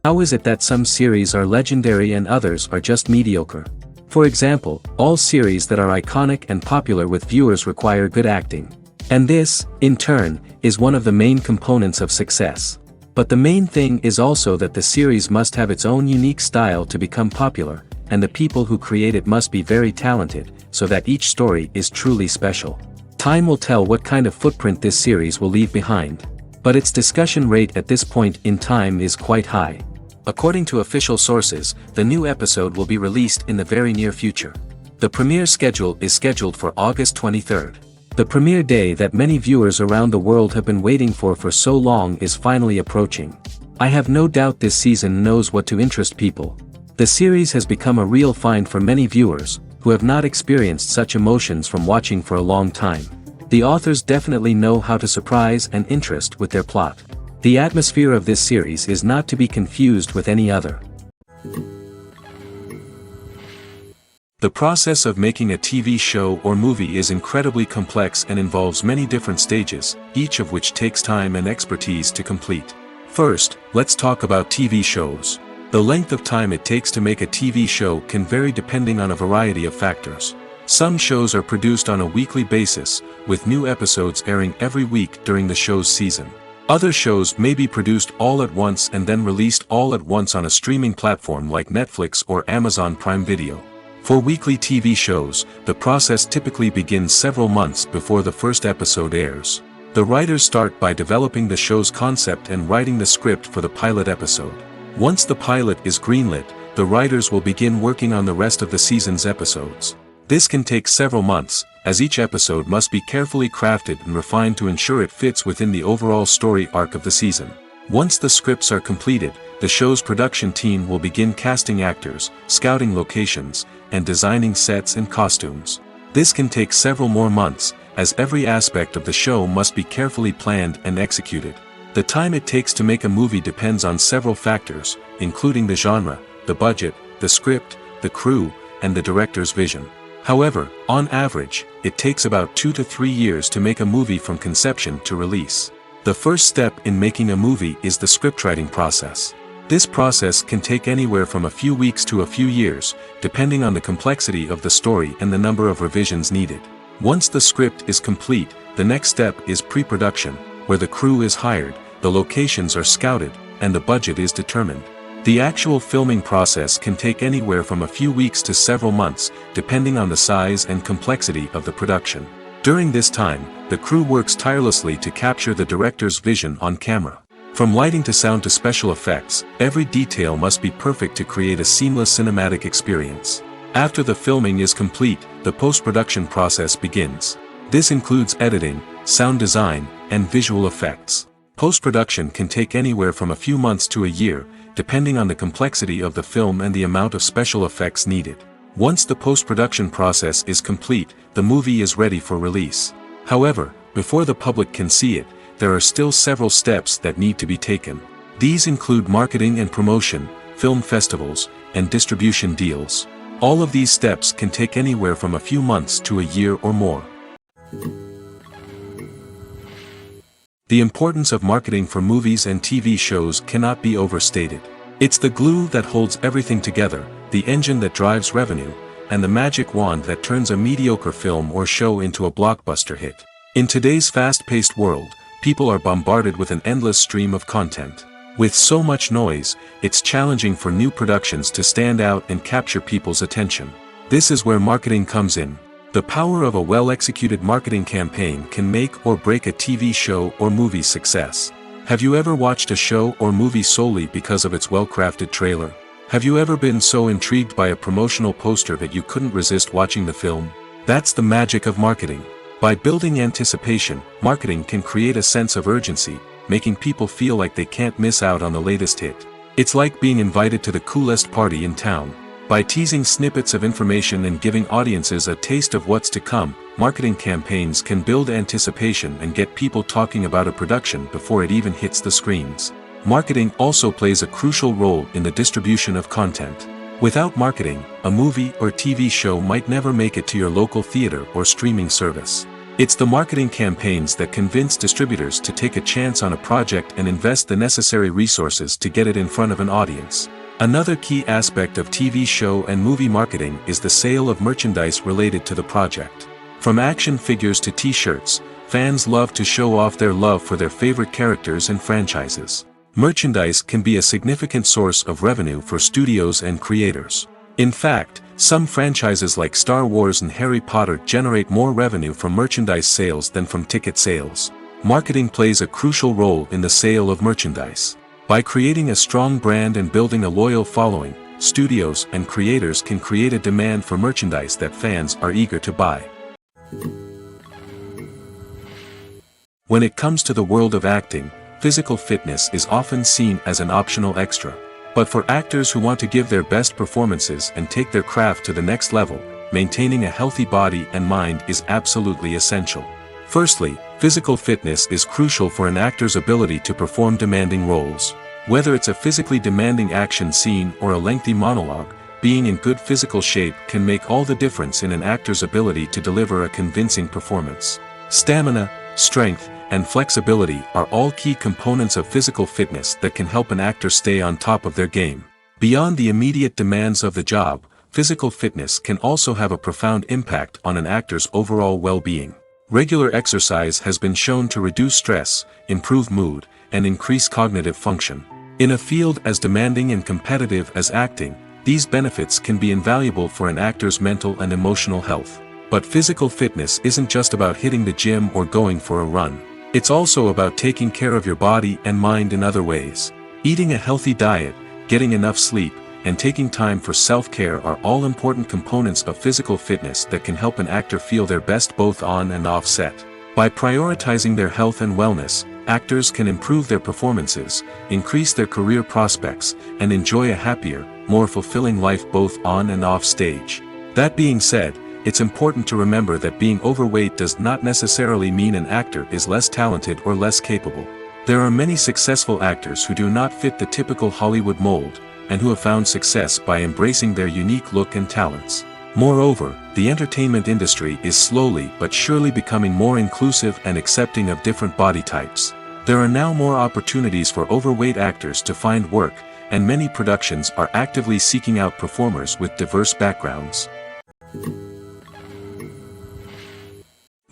How is it that some series are legendary and others are just mediocre? For example, all series that are iconic and popular with viewers require good acting. And this, in turn, is one of the main components of success. But the main thing is also that the series must have its own unique style to become popular, and the people who create it must be very talented, so that each story is truly special. Time will tell what kind of footprint this series will leave behind. But its discussion rate at this point in time is quite high. According to official sources, the new episode will be released in the very near future. The premiere schedule is scheduled for August 23rd. The premiere day that many viewers around the world have been waiting for so long is finally approaching. I have no doubt this season knows what to interest people. The series has become a real find for many viewers, who have not experienced such emotions from watching for a long time. The authors definitely know how to surprise and interest with their plot. The atmosphere of this series is not to be confused with any other. The process of making a TV show or movie is incredibly complex and involves many different stages, each of which takes time and expertise to complete. First, let's talk about TV shows. The length of time it takes to make a TV show can vary depending on a variety of factors. Some shows are produced on a weekly basis, with new episodes airing every week during the show's season. Other shows may be produced all at once and then released all at once on a streaming platform like Netflix or Amazon Prime Video. For weekly TV shows, the process typically begins several months before the first episode airs. The writers start by developing the show's concept and writing the script for the pilot episode. Once the pilot is greenlit, the writers will begin working on the rest of the season's episodes. This can take several months, as each episode must be carefully crafted and refined to ensure it fits within the overall story arc of the season. Once the scripts are completed, the show's production team will begin casting actors, scouting locations, and designing sets and costumes. This can take several more months, as every aspect of the show must be carefully planned and executed. The time it takes to make a movie depends on several factors, including the genre, the budget, the script, the crew, and the director's vision. However, on average, it takes about 2 to 3 years to make a movie from conception to release. The first step in making a movie is the scriptwriting process. This process can take anywhere from a few weeks to a few years, depending on the complexity of the story and the number of revisions needed. Once the script is complete, the next step is pre-production, where the crew is hired, the locations are scouted, and the budget is determined. The actual filming process can take anywhere from a few weeks to several months, depending on the size and complexity of the production. During this time, the crew works tirelessly to capture the director's vision on camera. From lighting to sound to special effects, every detail must be perfect to create a seamless cinematic experience. After the filming is complete, the post-production process begins. This includes editing, sound design, and visual effects. Post-production can take anywhere from a few months to a year, depending on the complexity of the film and the amount of special effects needed. Once the post-production process is complete, the movie is ready for release. However, before the public can see it, there are still several steps that need to be taken. These include marketing and promotion, film festivals, and distribution deals. All of these steps can take anywhere from a few months to a year or more. The importance of marketing for movies and TV shows cannot be overstated. It's the glue that holds everything together, the engine that drives revenue, and the magic wand that turns a mediocre film or show into a blockbuster hit. In today's fast-paced world, people are bombarded with an endless stream of content. With so much noise, it's challenging for new productions to stand out and capture people's attention. This is where marketing comes in. The power of a well-executed marketing campaign can make or break a TV show or movie's success. Have you ever watched a show or movie solely because of its well-crafted trailer? Have you ever been so intrigued by a promotional poster that you couldn't resist watching the film? That's the magic of marketing. By building anticipation, marketing can create a sense of urgency, making people feel like they can't miss out on the latest hit. It's like being invited to the coolest party in town. By teasing snippets of information and giving audiences a taste of what's to come, marketing campaigns can build anticipation and get people talking about a production before it even hits the screens. Marketing also plays a crucial role in the distribution of content. Without marketing, a movie or TV show might never make it to your local theater or streaming service. It's the marketing campaigns that convince distributors to take a chance on a project and invest the necessary resources to get it in front of an audience. Another key aspect of TV show and movie marketing is the sale of merchandise related to the project. From action figures to t-shirts, fans love to show off their love for their favorite characters and franchises. Merchandise can be a significant source of revenue for studios and creators. In fact, some franchises like Star Wars and Harry Potter generate more revenue from merchandise sales than from ticket sales. Marketing plays a crucial role in the sale of merchandise. By creating a strong brand and building a loyal following, studios and creators can create a demand for merchandise that fans are eager to buy. When it comes to the world of acting, physical fitness is often seen as an optional extra. But for actors who want to give their best performances and take their craft to the next level, maintaining a healthy body and mind is absolutely essential. Firstly, physical fitness is crucial for an actor's ability to perform demanding roles. Whether it's a physically demanding action scene or a lengthy monologue, being in good physical shape can make all the difference in an actor's ability to deliver a convincing performance. Stamina, strength, and flexibility are all key components of physical fitness that can help an actor stay on top of their game. Beyond the immediate demands of the job, physical fitness can also have a profound impact on an actor's overall well-being. Regular exercise has been shown to reduce stress, improve mood, and increase cognitive function. In a field as demanding and competitive as acting, these benefits can be invaluable for an actor's mental and emotional health. But physical fitness isn't just about hitting the gym or going for a run. It's also about taking care of your body and mind in other ways. Eating a healthy diet, getting enough sleep, and taking time for self-care are all important components of physical fitness that can help an actor feel their best both on and off set. By prioritizing their health and wellness, actors can improve their performances, increase their career prospects, and enjoy a happier, more fulfilling life both on and off stage. That being said, it's important to remember that being overweight does not necessarily mean an actor is less talented or less capable. There are many successful actors who do not fit the typical Hollywood mold, and who have found success by embracing their unique look and talents. Moreover, the entertainment industry is slowly but surely becoming more inclusive and accepting of different body types. There are now more opportunities for overweight actors to find work, and many productions are actively seeking out performers with diverse backgrounds.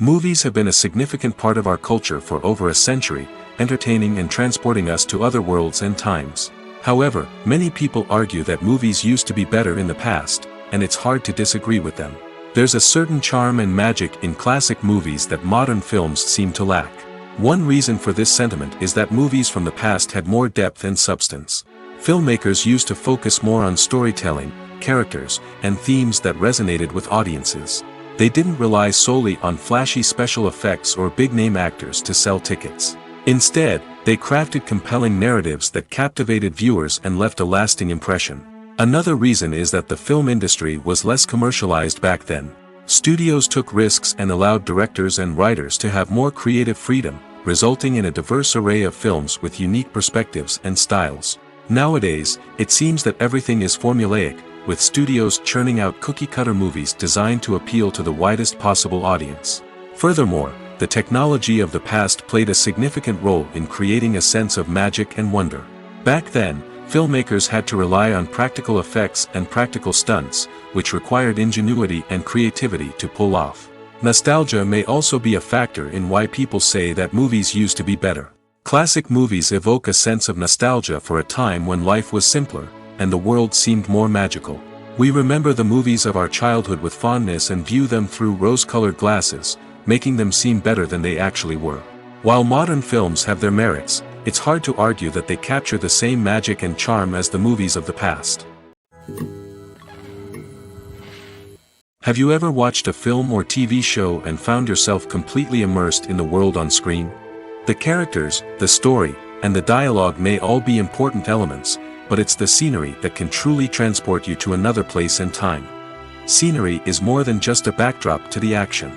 Movies have been a significant part of our culture for over a century, entertaining and transporting us to other worlds and times. However, many people argue that movies used to be better in the past, and it's hard to disagree with them. There's a certain charm and magic in classic movies that modern films seem to lack. One reason for this sentiment is that movies from the past had more depth and substance. Filmmakers used to focus more on storytelling, characters, and themes that resonated with audiences. They didn't rely solely on flashy special effects or big-name actors to sell tickets. Instead, they crafted compelling narratives that captivated viewers and left a lasting impression. Another reason is that the film industry was less commercialized back then. Studios took risks and allowed directors and writers to have more creative freedom, resulting in a diverse array of films with unique perspectives and styles. Nowadays, it seems that everything is formulaic, with studios churning out cookie-cutter movies designed to appeal to the widest possible audience. Furthermore, the technology of the past played a significant role in creating a sense of magic and wonder. Back then, filmmakers had to rely on practical effects and practical stunts, which required ingenuity and creativity to pull off. Nostalgia may also be a factor in why people say that movies used to be better. Classic movies evoke a sense of nostalgia for a time when life was simpler, and the world seemed more magical. We remember the movies of our childhood with fondness and view them through rose-colored glasses, making them seem better than they actually were. While modern films have their merits, it's hard to argue that they capture the same magic and charm as the movies of the past. Have you ever watched a film or TV show and found yourself completely immersed in the world on screen? The characters, the story, and the dialogue may all be important elements, but it's the scenery that can truly transport you to another place and time. Scenery is more than just a backdrop to the action.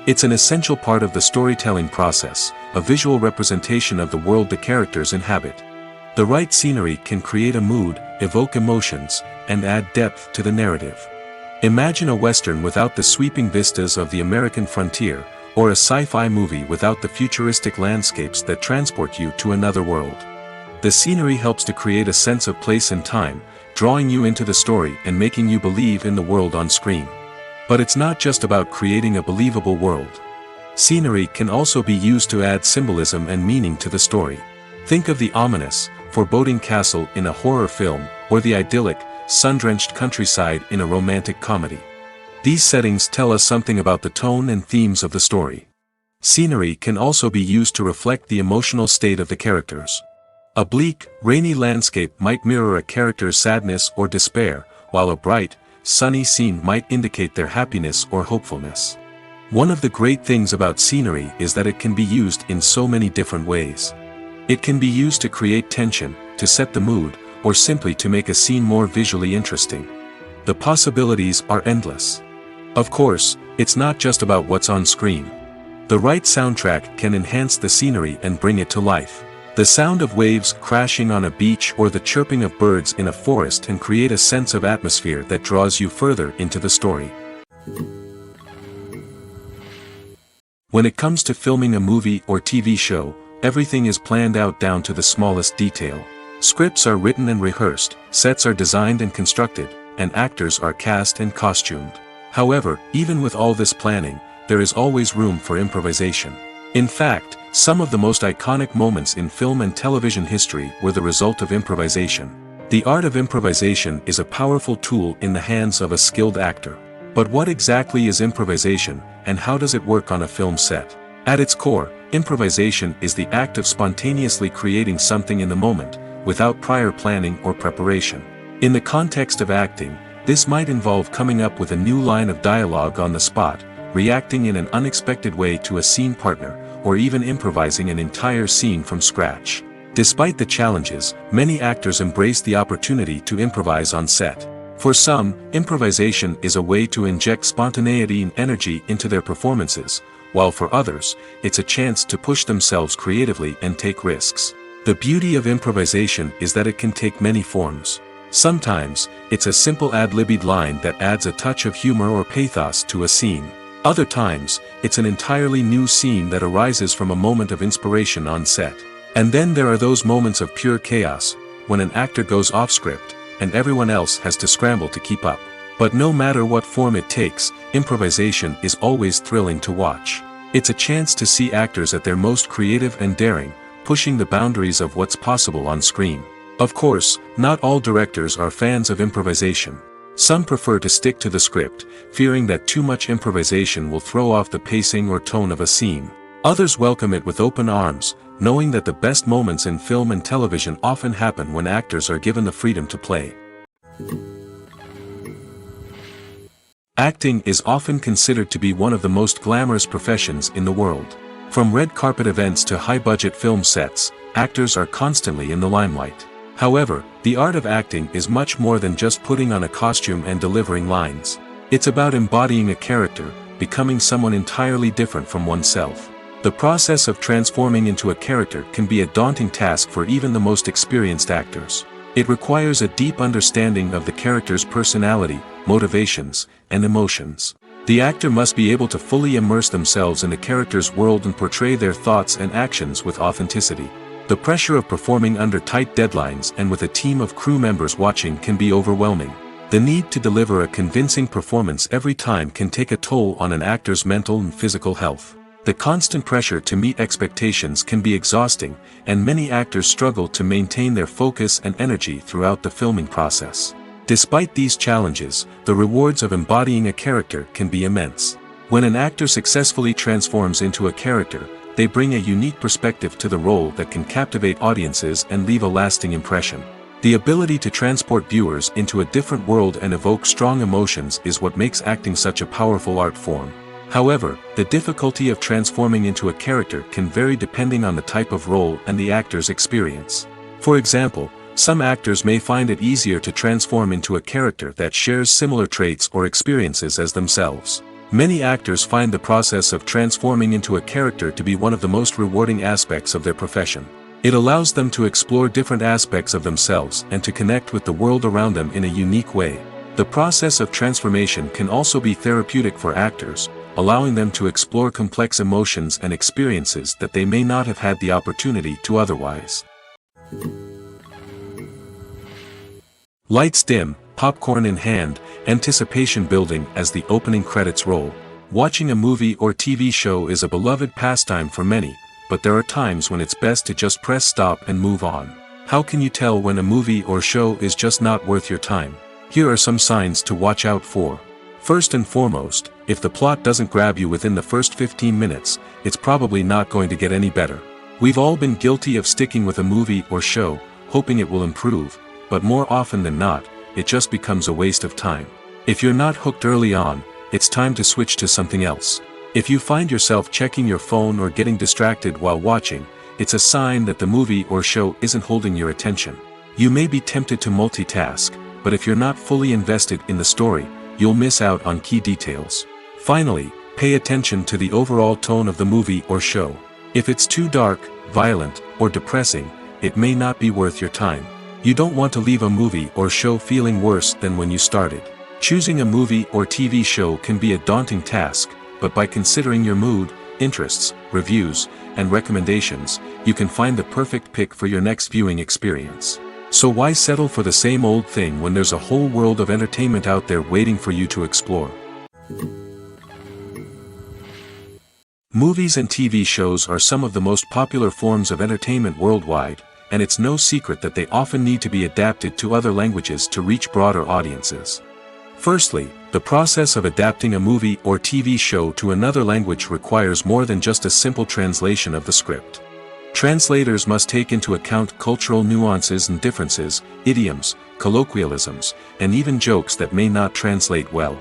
It's an essential part of the storytelling process, a visual representation of the world the characters inhabit. The right scenery can create a mood, evoke emotions, and add depth to the narrative. Imagine a Western without the sweeping vistas of the American frontier, or a sci-fi movie without the futuristic landscapes that transport you to another world. The scenery helps to create a sense of place and time, drawing you into the story and making you believe in the world on screen. But it's not just about creating a believable world. Scenery can also be used to add symbolism and meaning to the story. Think of the ominous, foreboding castle in a horror film, or the idyllic, sun-drenched countryside in a romantic comedy. These settings tell us something about the tone and themes of the story. Scenery can also be used to reflect the emotional state of the characters. A bleak, rainy landscape might mirror a character's sadness or despair, while a bright, sunny scene might indicate their happiness or hopefulness. One of the great things about scenery is that it can be used in so many different ways. It can be used to create tension, to set the mood, or simply to make a scene more visually interesting. The possibilities are endless. Of course, it's not just about what's on screen. The right soundtrack can enhance the scenery and bring it to life. The sound of waves crashing on a beach or the chirping of birds in a forest can create a sense of atmosphere that draws you further into the story. When it comes to filming a movie or TV show, everything is planned out down to the smallest detail. Scripts are written and rehearsed, sets are designed and constructed, and actors are cast and costumed. However, even with all this planning, there is always room for improvisation. In fact, some of the most iconic moments in film and television history were the result of improvisation. The art of improvisation is a powerful tool in the hands of a skilled actor. But what exactly is improvisation, and how does it work on a film set? At its core, improvisation is the act of spontaneously creating something in the moment, without prior planning or preparation. In the context of acting, this might involve coming up with a new line of dialogue on the spot, reacting in an unexpected way to a scene partner, or even improvising an entire scene from scratch. Despite the challenges, many actors embrace the opportunity to improvise on set. For some, improvisation is a way to inject spontaneity and energy into their performances, while for others, it's a chance to push themselves creatively and take risks. The beauty of improvisation is that it can take many forms. Sometimes, it's a simple ad-libbed line that adds a touch of humor or pathos to a scene. Other times, it's an entirely new scene that arises from a moment of inspiration on set. And then there are those moments of pure chaos, when an actor goes off script, and everyone else has to scramble to keep up. But no matter what form it takes, improvisation is always thrilling to watch. It's a chance to see actors at their most creative and daring, pushing the boundaries of what's possible on screen. Of course, not all directors are fans of improvisation. Some prefer to stick to the script, fearing that too much improvisation will throw off the pacing or tone of a scene. Others welcome it with open arms, knowing that the best moments in film and television often happen when actors are given the freedom to play. Acting is often considered to be one of the most glamorous professions in the world. From red carpet events to high-budget film sets, actors are constantly in the limelight. However, the art of acting is much more than just putting on a costume and delivering lines. It's about embodying a character, becoming someone entirely different from oneself. The process of transforming into a character can be a daunting task for even the most experienced actors. It requires a deep understanding of the character's personality, motivations, and emotions. The actor must be able to fully immerse themselves in the character's world and portray their thoughts and actions with authenticity. The pressure of performing under tight deadlines and with a team of crew members watching can be overwhelming. The need to deliver a convincing performance every time can take a toll on an actor's mental and physical health. The constant pressure to meet expectations can be exhausting, and many actors struggle to maintain their focus and energy throughout the filming process. Despite these challenges, the rewards of embodying a character can be immense. When an actor successfully transforms into a character, they bring a unique perspective to the role that can captivate audiences and leave a lasting impression. The ability to transport viewers into a different world and evoke strong emotions is what makes acting such a powerful art form. However, the difficulty of transforming into a character can vary depending on the type of role and the actor's experience. For example, some actors may find it easier to transform into a character that shares similar traits or experiences as themselves. Many actors find the process of transforming into a character to be one of the most rewarding aspects of their profession. It allows them to explore different aspects of themselves and to connect with the world around them in a unique way. The process of transformation can also be therapeutic for actors, allowing them to explore complex emotions and experiences that they may not have had the opportunity to otherwise. Lights dim, popcorn in hand, anticipation building as the opening credits roll. Watching a movie or TV show is a beloved pastime for many, but there are times when it's best to just press stop and move on. How can you tell when a movie or show is just not worth your time? Here are some signs to watch out for. First and foremost, if the plot doesn't grab you within the first 15 minutes, it's probably not going to get any better. We've all been guilty of sticking with a movie or show, hoping it will improve, but more often than not, it just becomes a waste of time. If you're not hooked early on, it's time to switch to something else. If you find yourself checking your phone or getting distracted while watching, it's a sign that the movie or show isn't holding your attention. You may be tempted to multitask, but if you're not fully invested in the story, you'll miss out on key details. Finally, pay attention to the overall tone of the movie or show. If it's too dark, violent, or depressing, it may not be worth your time. You don't want to leave a movie or show feeling worse than when you started. Choosing a movie or TV show can be a daunting task, but by considering your mood, interests, reviews, and recommendations, you can find the perfect pick for your next viewing experience. So why settle for the same old thing when there's a whole world of entertainment out there waiting for you to explore? Movies and TV shows are some of the most popular forms of entertainment worldwide, and it's no secret that they often need to be adapted to other languages to reach broader audiences. Firstly, the process of adapting a movie or TV show to another language requires more than just a simple translation of the script. Translators must take into account cultural nuances and differences, idioms, colloquialisms, and even jokes that may not translate well.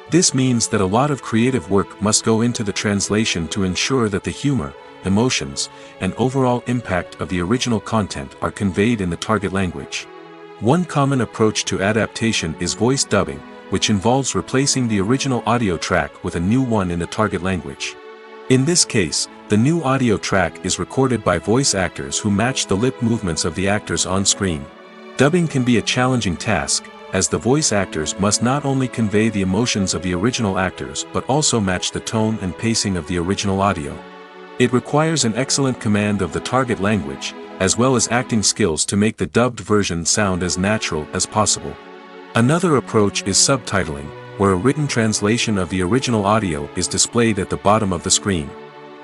This means that a lot of creative work must go into the translation to ensure that the humor, emotions, and overall impact of the original content are conveyed in the target language. One common approach to adaptation is voice dubbing, which involves replacing the original audio track with a new one in the target language. In this case, the new audio track is recorded by voice actors who match the lip movements of the actors on screen. Dubbing can be a challenging task, as the voice actors must not only convey the emotions of the original actors but also match the tone and pacing of the original audio. It requires an excellent command of the target language, as well as acting skills to make the dubbed version sound as natural as possible. Another approach is subtitling, where a written translation of the original audio is displayed at the bottom of the screen.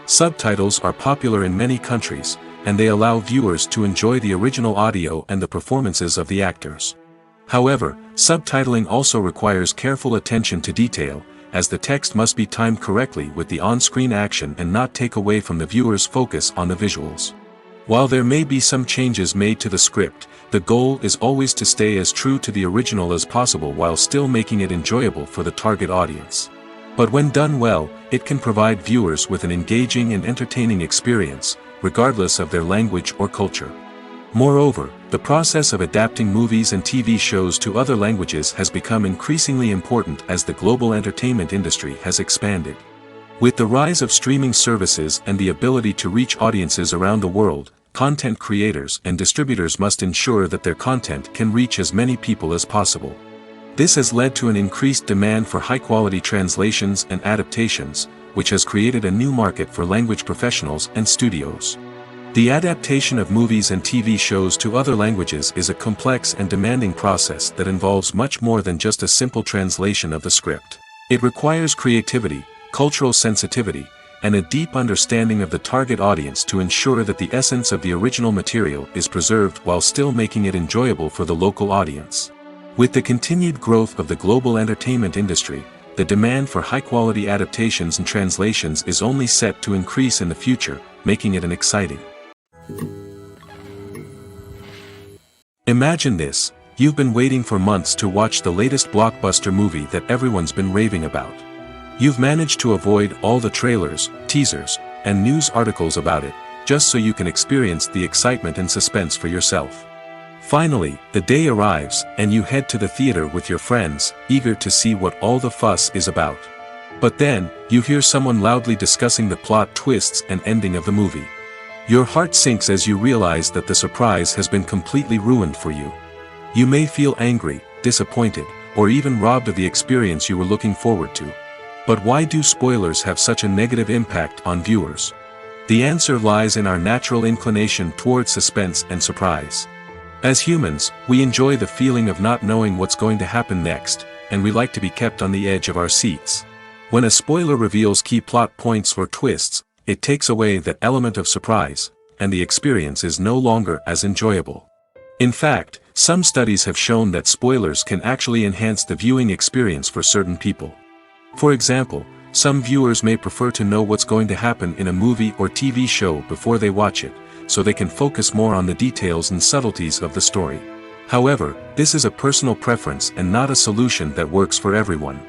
Subtitles are popular in many countries, and they allow viewers to enjoy the original audio and the performances of the actors. However, subtitling also requires careful attention to detail, as the text must be timed correctly with the on-screen action and not take away from the viewer's focus on the visuals. While there may be some changes made to the script, the goal is always to stay as true to the original as possible while still making it enjoyable for the target audience. But when done well, it can provide viewers with an engaging and entertaining experience, regardless of their language or culture. Moreover, the process of adapting movies and TV shows to other languages has become increasingly important as the global entertainment industry has expanded. With the rise of streaming services and the ability to reach audiences around the world, content creators and distributors must ensure that their content can reach as many people as possible. This has led to an increased demand for high-quality translations and adaptations, which has created a new market for language professionals and studios. The adaptation of movies and TV shows to other languages is a complex and demanding process that involves much more than just a simple translation of the script. It requires creativity, cultural sensitivity, and a deep understanding of the target audience to ensure that the essence of the original material is preserved while still making it enjoyable for the local audience. With the continued growth of the global entertainment industry, the demand for high-quality adaptations and translations is only set to increase in the future, making it an exciting. Imagine this: you've been waiting for months to watch the latest blockbuster movie that everyone's been raving about. You've managed to avoid all the trailers, teasers, and news articles about it, just so you can experience the excitement and suspense for yourself. Finally, the day arrives, and you head to the theater with your friends, eager to see what all the fuss is about. But then, you hear someone loudly discussing the plot twists and ending of the movie. Your heart sinks as you realize that the surprise has been completely ruined for you. You may feel angry, disappointed, or even robbed of the experience you were looking forward to. But why do spoilers have such a negative impact on viewers? The answer lies in our natural inclination toward suspense and surprise. As humans, we enjoy the feeling of not knowing what's going to happen next, and we like to be kept on the edge of our seats. When a spoiler reveals key plot points or twists, it takes away that element of surprise, and the experience is no longer as enjoyable. In fact, some studies have shown that spoilers can actually enhance the viewing experience for certain people. For example, some viewers may prefer to know what's going to happen in a movie or TV show before they watch it, so they can focus more on the details and subtleties of the story. However, this is a personal preference and not a solution that works for everyone.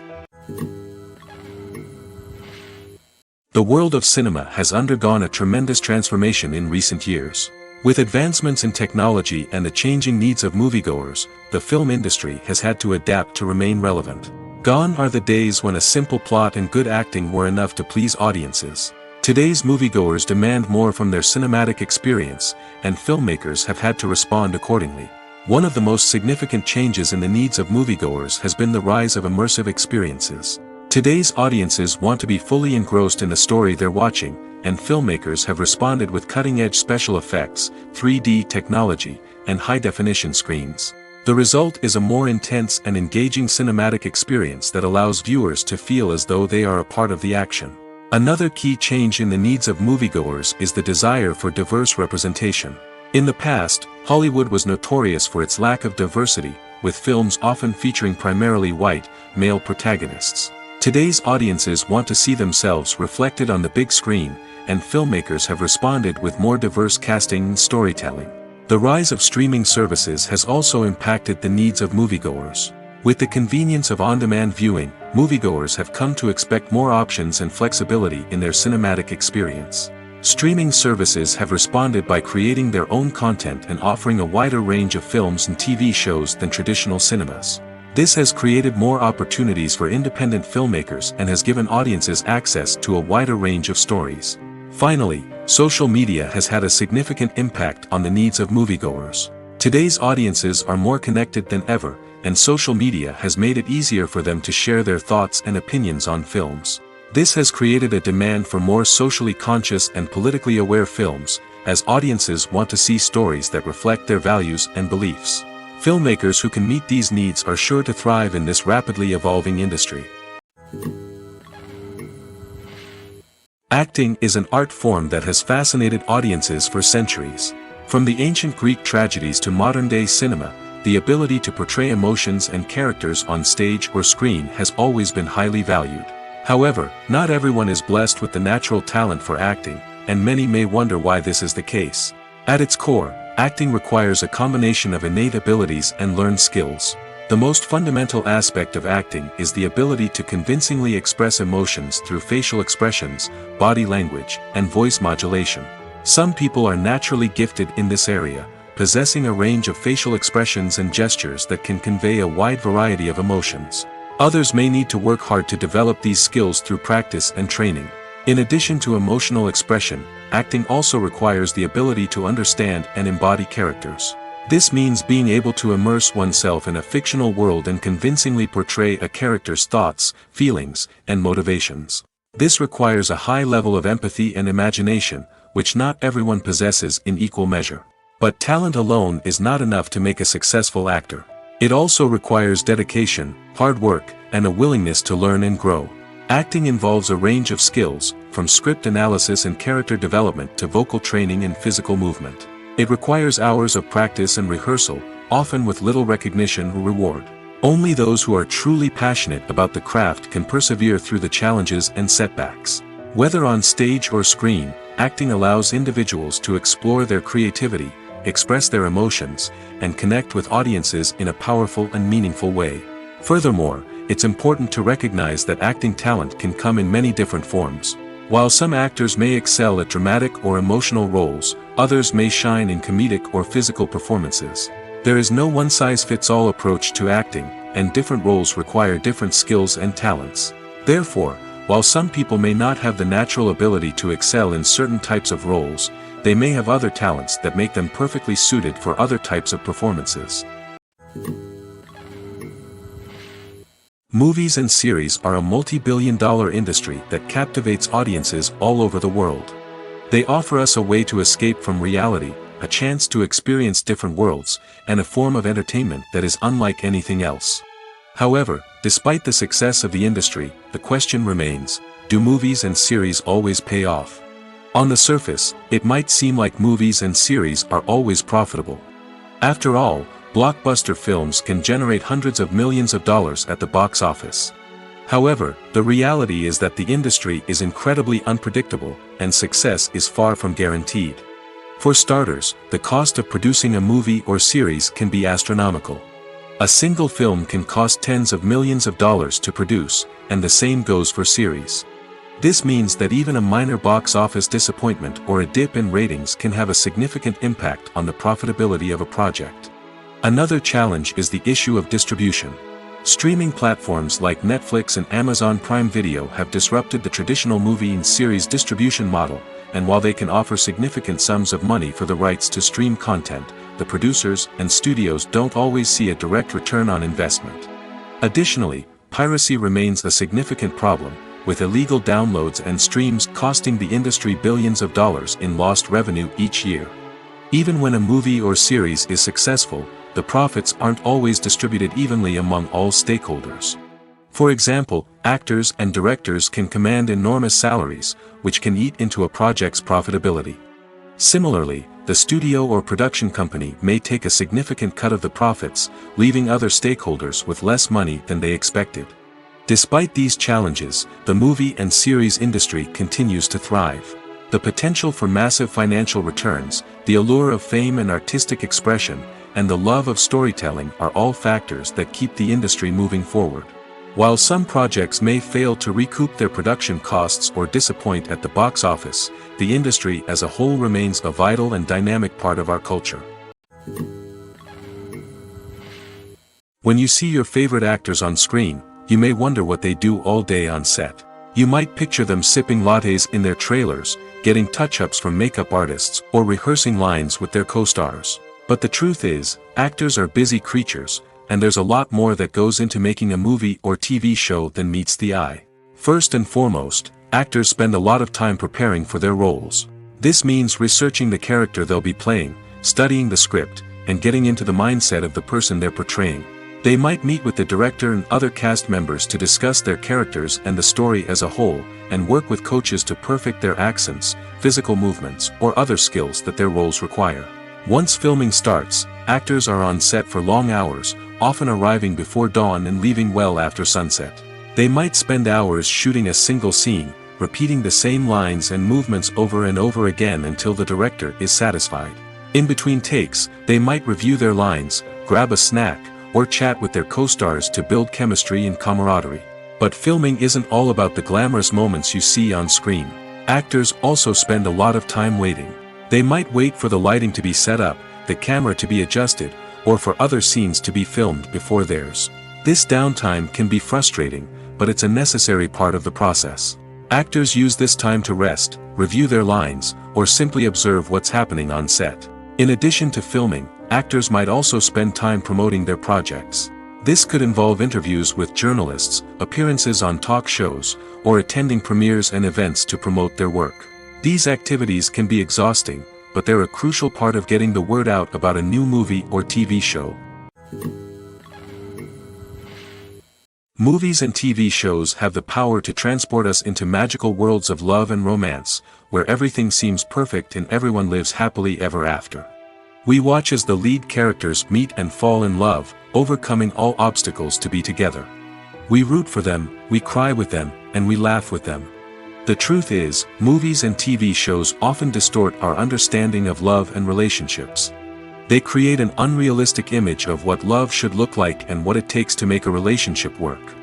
The world of cinema has undergone a tremendous transformation in recent years. With advancements in technology and the changing needs of moviegoers, the film industry has had to adapt to remain relevant. Gone are the days when a simple plot and good acting were enough to please audiences. Today's moviegoers demand more from their cinematic experience, and filmmakers have had to respond accordingly. One of the most significant changes in the needs of moviegoers has been the rise of immersive experiences. Today's audiences want to be fully engrossed in the story they're watching, and filmmakers have responded with cutting-edge special effects, 3D technology, and high-definition screens. The result is a more intense and engaging cinematic experience that allows viewers to feel as though they are a part of the action. Another key change in the needs of moviegoers is the desire for diverse representation. In the past, Hollywood was notorious for its lack of diversity, with films often featuring primarily white, male protagonists. Today's audiences want to see themselves reflected on the big screen, and filmmakers have responded with more diverse casting and storytelling. The rise of streaming services has also impacted the needs of moviegoers. With the convenience of on-demand viewing, moviegoers have come to expect more options and flexibility in their cinematic experience. Streaming services have responded by creating their own content and offering a wider range of films and TV shows than traditional cinemas. This has created more opportunities for independent filmmakers and has given audiences access to a wider range of stories. Finally, social media has had a significant impact on the needs of moviegoers. Today's audiences are more connected than ever, and social media has made it easier for them to share their thoughts and opinions on films. This has created a demand for more socially conscious and politically aware films, as audiences want to see stories that reflect their values and beliefs. Filmmakers who can meet these needs are sure to thrive in this rapidly evolving industry. Acting is an art form that has fascinated audiences for centuries. From the ancient Greek tragedies to modern-day cinema, the ability to portray emotions and characters on stage or screen has always been highly valued. However, not everyone is blessed with the natural talent for acting, and many may wonder why this is the case. At its core, acting requires a combination of innate abilities and learned skills. The most fundamental aspect of acting is the ability to convincingly express emotions through facial expressions, body language, and voice modulation. Some people are naturally gifted in this area, possessing a range of facial expressions and gestures that can convey a wide variety of emotions. Others may need to work hard to develop these skills through practice and training. In addition to emotional expression, acting also requires the ability to understand and embody characters. This means being able to immerse oneself in a fictional world and convincingly portray a character's thoughts, feelings, and motivations. This requires a high level of empathy and imagination, which not everyone possesses in equal measure. But talent alone is not enough to make a successful actor. It also requires dedication, hard work, and a willingness to learn and grow. Acting involves a range of skills, from script analysis and character development to vocal training and physical movement. It requires hours of practice and rehearsal, often with little recognition or reward. Only those who are truly passionate about the craft can persevere through the challenges and setbacks. Whether on stage or screen, acting allows individuals to explore their creativity, express their emotions, and connect with audiences in a powerful and meaningful way. Furthermore, it's important to recognize that acting talent can come in many different forms. While some actors may excel at dramatic or emotional roles, others may shine in comedic or physical performances. There is no one-size-fits-all approach to acting, and different roles require different skills and talents. Therefore, while some people may not have the natural ability to excel in certain types of roles, they may have other talents that make them perfectly suited for other types of performances. Movies and series are a multi-billion-dollar industry that captivates audiences all over the world. They offer us a way to escape from reality, a chance to experience different worlds, and a form of entertainment that is unlike anything else. However, despite the success of the industry, the question remains, do movies and series always pay off? On the surface, it might seem like movies and series are always profitable. After all, blockbuster films can generate hundreds of millions of dollars at the box office. However, the reality is that the industry is incredibly unpredictable, and success is far from guaranteed. For starters, the cost of producing a movie or series can be astronomical. A single film can cost tens of millions of dollars to produce, and the same goes for series. This means that even a minor box office disappointment or a dip in ratings can have a significant impact on the profitability of a project. Another challenge is the issue of distribution. Streaming platforms like Netflix and Amazon Prime Video have disrupted the traditional movie and series distribution model, and while they can offer significant sums of money for the rights to stream content, the producers and studios don't always see a direct return on investment. Additionally, piracy remains a significant problem, with illegal downloads and streams costing the industry billions of dollars in lost revenue each year. Even when a movie or series is successful, the profits aren't always distributed evenly among all stakeholders. For example, actors and directors can command enormous salaries, which can eat into a project's profitability. Similarly, the studio or production company may take a significant cut of the profits, leaving other stakeholders with less money than they expected. Despite these challenges, the movie and series industry continues to thrive. The potential for massive financial returns, the allure of fame and artistic expression, and the love of storytelling are all factors that keep the industry moving forward. While some projects may fail to recoup their production costs or disappoint at the box office, the industry as a whole remains a vital and dynamic part of our culture. When you see your favorite actors on screen, you may wonder what they do all day on set. You might picture them sipping lattes in their trailers, getting touch-ups from makeup artists, or rehearsing lines with their co-stars. But the truth is, actors are busy creatures, and there's a lot more that goes into making a movie or TV show than meets the eye. First and foremost, actors spend a lot of time preparing for their roles. This means researching the character they'll be playing, studying the script, and getting into the mindset of the person they're portraying. They might meet with the director and other cast members to discuss their characters and the story as a whole, and work with coaches to perfect their accents, physical movements, or other skills that their roles require. Once filming starts, actors are on set for long hours, often arriving before dawn and leaving well after sunset. They might spend hours shooting a single scene, repeating the same lines and movements over and over again until the director is satisfied. In between takes, they might review their lines, grab a snack, or chat with their co-stars to build chemistry and camaraderie. But filming isn't all about the glamorous moments you see on screen. Actors also spend a lot of time waiting. They might wait for the lighting to be set up, the camera to be adjusted, or for other scenes to be filmed before theirs. This downtime can be frustrating, but it's a necessary part of the process. Actors use this time to rest, review their lines, or simply observe what's happening on set. In addition to filming, actors might also spend time promoting their projects. This could involve interviews with journalists, appearances on talk shows, or attending premieres and events to promote their work. These activities can be exhausting, but they're a crucial part of getting the word out about a new movie or TV show. Movies and TV shows have the power to transport us into magical worlds of love and romance, where everything seems perfect and everyone lives happily ever after. We watch as the lead characters meet and fall in love, overcoming all obstacles to be together. We root for them, we cry with them, and we laugh with them. The truth is, movies and TV shows often distort our understanding of love and relationships. They create an unrealistic image of what love should look like and what it takes to make a relationship work.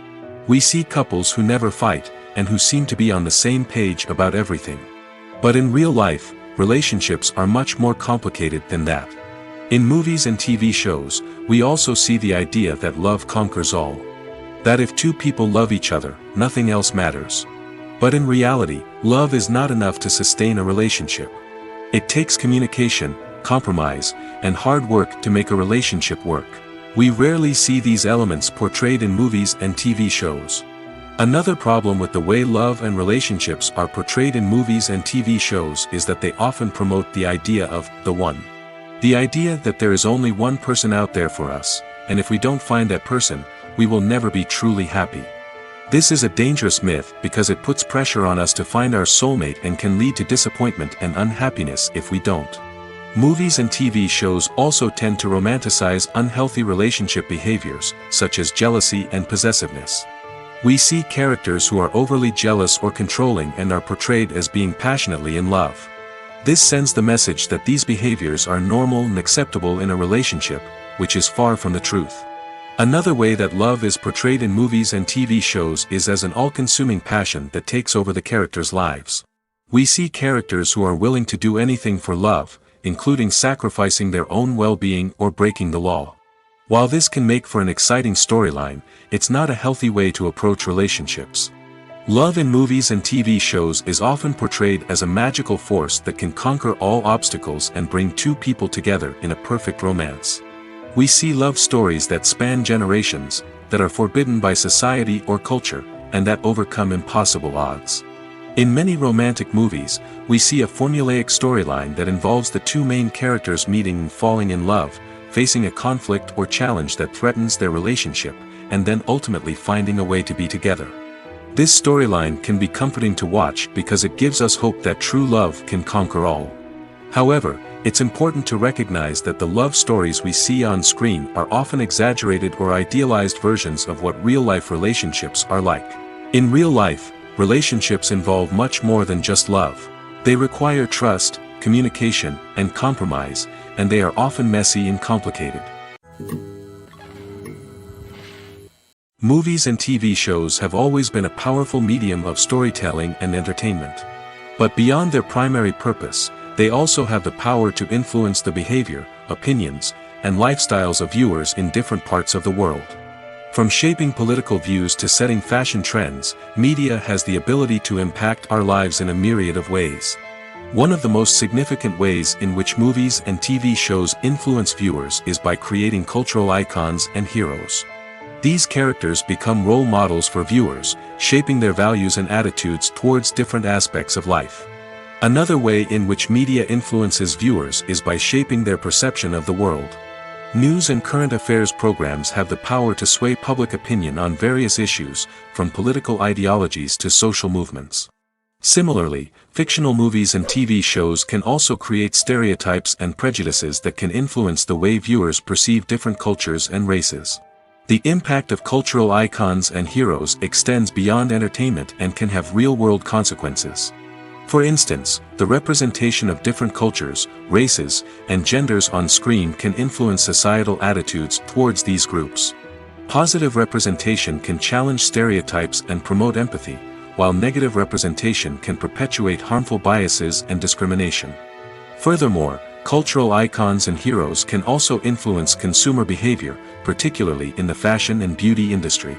We see couples who never fight, and who seem to be on the same page about everything. But in real life, relationships are much more complicated than that. In movies and TV shows, we also see the idea that love conquers all. That if two people love each other, nothing else matters. But in reality, love is not enough to sustain a relationship. It takes communication, compromise, and hard work to make a relationship work. We rarely see these elements portrayed in movies and TV shows. Another problem with the way love and relationships are portrayed in movies and TV shows is that they often promote the idea of the one. The idea that there is only one person out there for us, and if we don't find that person, we will never be truly happy. This is a dangerous myth because it puts pressure on us to find our soulmate and can lead to disappointment and unhappiness if we don't. Movies and TV shows also tend to romanticize unhealthy relationship behaviors, such as jealousy and possessiveness. We see characters who are overly jealous or controlling and are portrayed as being passionately in love. This sends the message that these behaviors are normal and acceptable in a relationship, which is far from the truth. Another way that love is portrayed in movies and TV shows is as an all-consuming passion that takes over the characters' lives. We see characters who are willing to do anything for love, including sacrificing their own well-being or breaking the law. While this can make for an exciting storyline, it's not a healthy way to approach relationships. Love in movies and TV shows is often portrayed as a magical force that can conquer all obstacles and bring two people together in a perfect romance. We see love stories that span generations, that are forbidden by society or culture, and that overcome impossible odds. In many romantic movies, we see a formulaic storyline that involves the two main characters meeting and falling in love, facing a conflict or challenge that threatens their relationship, and then ultimately finding a way to be together. This storyline can be comforting to watch because it gives us hope that true love can conquer all. However, it's important to recognize that the love stories we see on screen are often exaggerated or idealized versions of what real-life relationships are like. In real life, relationships involve much more than just love. They require trust, communication, and compromise, and they are often messy and complicated. Movies and TV shows have always been a powerful medium of storytelling and entertainment. But beyond their primary purpose, they also have the power to influence the behavior, opinions, and lifestyles of viewers in different parts of the world. From shaping political views to setting fashion trends, media has the ability to impact our lives in a myriad of ways. One of the most significant ways in which movies and TV shows influence viewers is by creating cultural icons and heroes. These characters become role models for viewers, shaping their values and attitudes towards different aspects of life. Another way in which media influences viewers is by shaping their perception of the world. News and current affairs programs have the power to sway public opinion on various issues, from political ideologies to social movements. Similarly, fictional movies and TV shows can also create stereotypes and prejudices that can influence the way viewers perceive different cultures and races. The impact of cultural icons and heroes extends beyond entertainment and can have real-world consequences. For instance, the representation of different cultures, races, and genders on screen can influence societal attitudes towards these groups. Positive representation can challenge stereotypes and promote empathy, while negative representation can perpetuate harmful biases and discrimination. Furthermore, cultural icons and heroes can also influence consumer behavior, particularly in the fashion and beauty industry.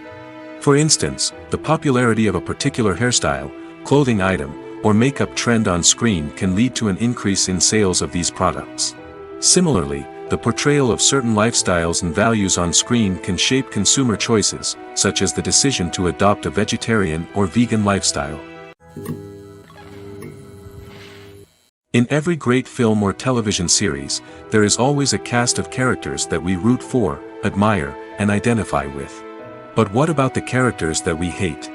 For instance, the popularity of a particular hairstyle, clothing item, or makeup trend on screen can lead to an increase in sales of these products. Similarly, the portrayal of certain lifestyles and values on screen can shape consumer choices, such as the decision to adopt a vegetarian or vegan lifestyle. In every great film or television series, there is always a cast of characters that we root for, admire, and identify with. But what about the characters that we hate?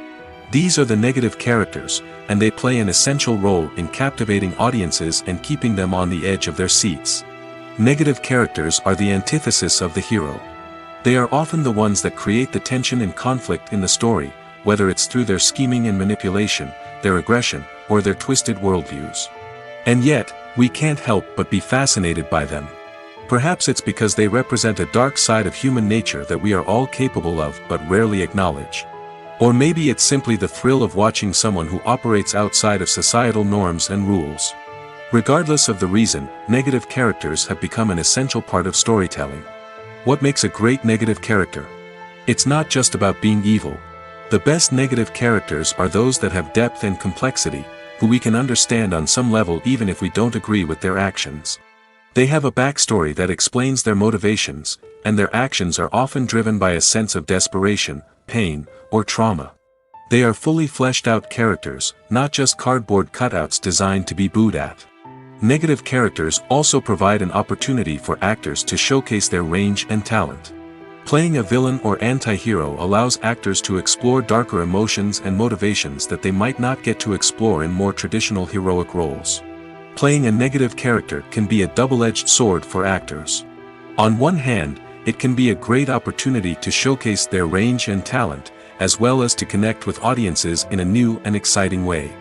These are the negative characters, and they play an essential role in captivating audiences and keeping them on the edge of their seats. Negative characters are the antithesis of the hero. They are often the ones that create the tension and conflict in the story, whether it's through their scheming and manipulation, their aggression, or their twisted worldviews. And yet, we can't help but be fascinated by them. Perhaps it's because they represent a dark side of human nature that we are all capable of but rarely acknowledge. Or maybe it's simply the thrill of watching someone who operates outside of societal norms and rules. Regardless of the reason, negative characters have become an essential part of storytelling. What makes a great negative character? It's not just about being evil. The best negative characters are those that have depth and complexity, who we can understand on some level even if we don't agree with their actions. They have a backstory that explains their motivations, and their actions are often driven by a sense of desperation, pain, or trauma. They are fully fleshed out characters, not just cardboard cutouts designed to be booed at. Negative characters also provide an opportunity for actors to showcase their range and talent. Playing a villain or anti-hero allows actors to explore darker emotions and motivations that they might not get to explore in more traditional heroic roles. Playing a negative character can be a double-edged sword for actors. On one hand, it can be a great opportunity to showcase their range and talent, as well as to connect with audiences in a new and exciting way.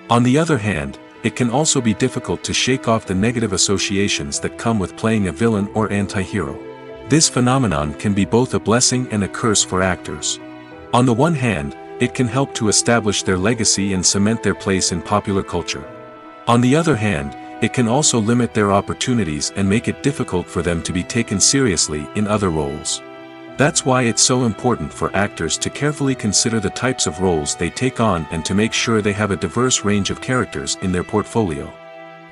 On the other hand, it can also be difficult to shake off the negative associations that come with playing a villain or anti-hero. This phenomenon can be both a blessing and a curse for actors. On the one hand, it can help to establish their legacy and cement their place in popular culture. On the other hand, it can also limit their opportunities and make it difficult for them to be taken seriously in other roles. That's why it's so important for actors to carefully consider the types of roles they take on and to make sure they have a diverse range of characters in their portfolio.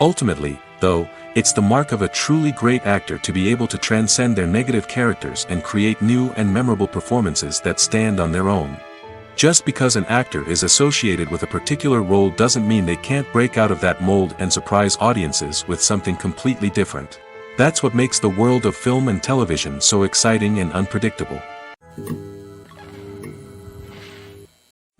Ultimately, though, it's the mark of a truly great actor to be able to transcend their negative characters and create new and memorable performances that stand on their own. Just because an actor is associated with a particular role doesn't mean they can't break out of that mold and surprise audiences with something completely different. That's what makes the world of film and television so exciting and unpredictable.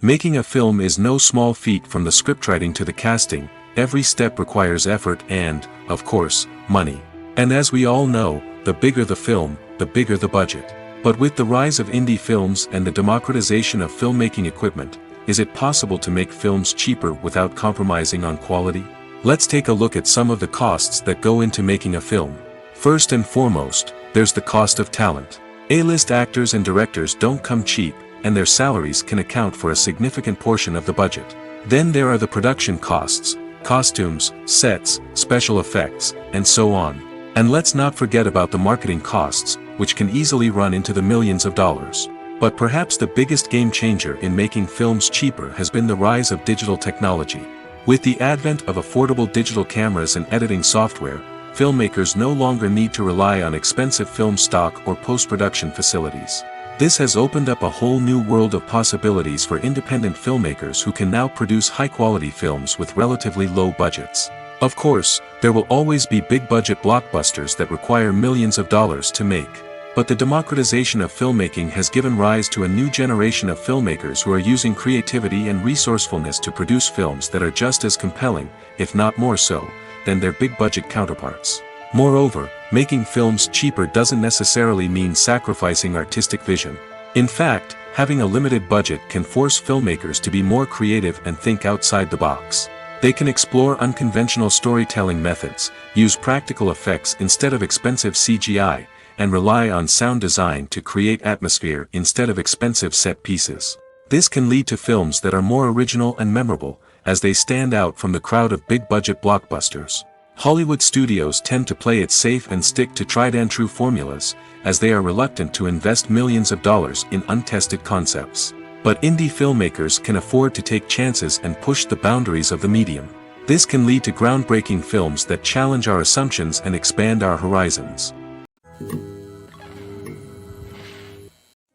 Making a film is no small feat. From the scriptwriting to the casting, every step requires effort and, of course, money. And as we all know, the bigger the film, the bigger the budget. But with the rise of indie films and the democratization of filmmaking equipment, is it possible to make films cheaper without compromising on quality? Let's take a look at some of the costs that go into making a film. First and foremost, there's the cost of talent. A-list actors and directors don't come cheap, and their salaries can account for a significant portion of the budget. Then there are the production costs, costumes, sets, special effects, and so on. And let's not forget about the marketing costs, which can easily run into the millions of dollars. But perhaps the biggest game changer in making films cheaper has been the rise of digital technology. With the advent of affordable digital cameras and editing software, filmmakers no longer need to rely on expensive film stock or post-production facilities. This has opened up a whole new world of possibilities for independent filmmakers who can now produce high-quality films with relatively low budgets. Of course, there will always be big-budget blockbusters that require millions of dollars to make. But the democratization of filmmaking has given rise to a new generation of filmmakers who are using creativity and resourcefulness to produce films that are just as compelling, if not more so, than their big-budget counterparts. Moreover, making films cheaper doesn't necessarily mean sacrificing artistic vision. In fact, having a limited budget can force filmmakers to be more creative and think outside the box. They can explore unconventional storytelling methods, use practical effects instead of expensive CGI, and rely on sound design to create atmosphere instead of expensive set pieces. This can lead to films that are more original and memorable, as they stand out from the crowd of big-budget blockbusters. Hollywood studios tend to play it safe and stick to tried-and-true formulas, as they are reluctant to invest millions of dollars in untested concepts. But indie filmmakers can afford to take chances and push the boundaries of the medium. This can lead to groundbreaking films that challenge our assumptions and expand our horizons.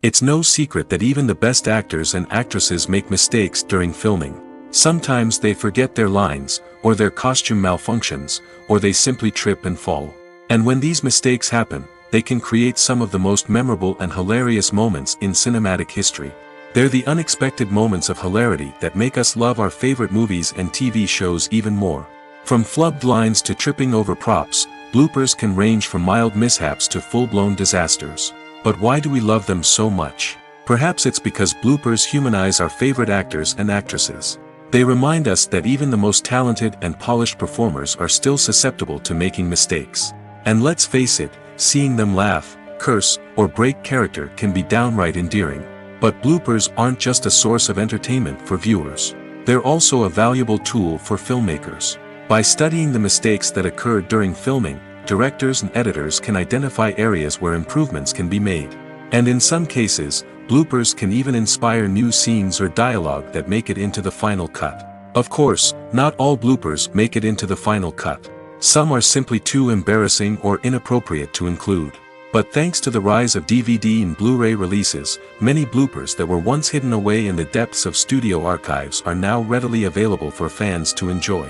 It's no secret that even the best actors and actresses make mistakes during filming. Sometimes they forget their lines, or their costume malfunctions, or they simply trip and fall. And when these mistakes happen, they can create some of the most memorable and hilarious moments in cinematic history. They're the unexpected moments of hilarity that make us love our favorite movies and TV shows even more. From flubbed lines to tripping over props, bloopers can range from mild mishaps to full-blown disasters. But why do we love them so much? Perhaps it's because bloopers humanize our favorite actors and actresses. They remind us that even the most talented and polished performers are still susceptible to making mistakes. And let's face it, seeing them laugh, curse, or break character can be downright endearing. But bloopers aren't just a source of entertainment for viewers. They're also a valuable tool for filmmakers. By studying the mistakes that occurred during filming, directors and editors can identify areas where improvements can be made. And in some cases, bloopers can even inspire new scenes or dialogue that make it into the final cut. Of course, not all bloopers make it into the final cut. Some are simply too embarrassing or inappropriate to include. But thanks to the rise of DVD and Blu-ray releases, many bloopers that were once hidden away in the depths of studio archives are now readily available for fans to enjoy.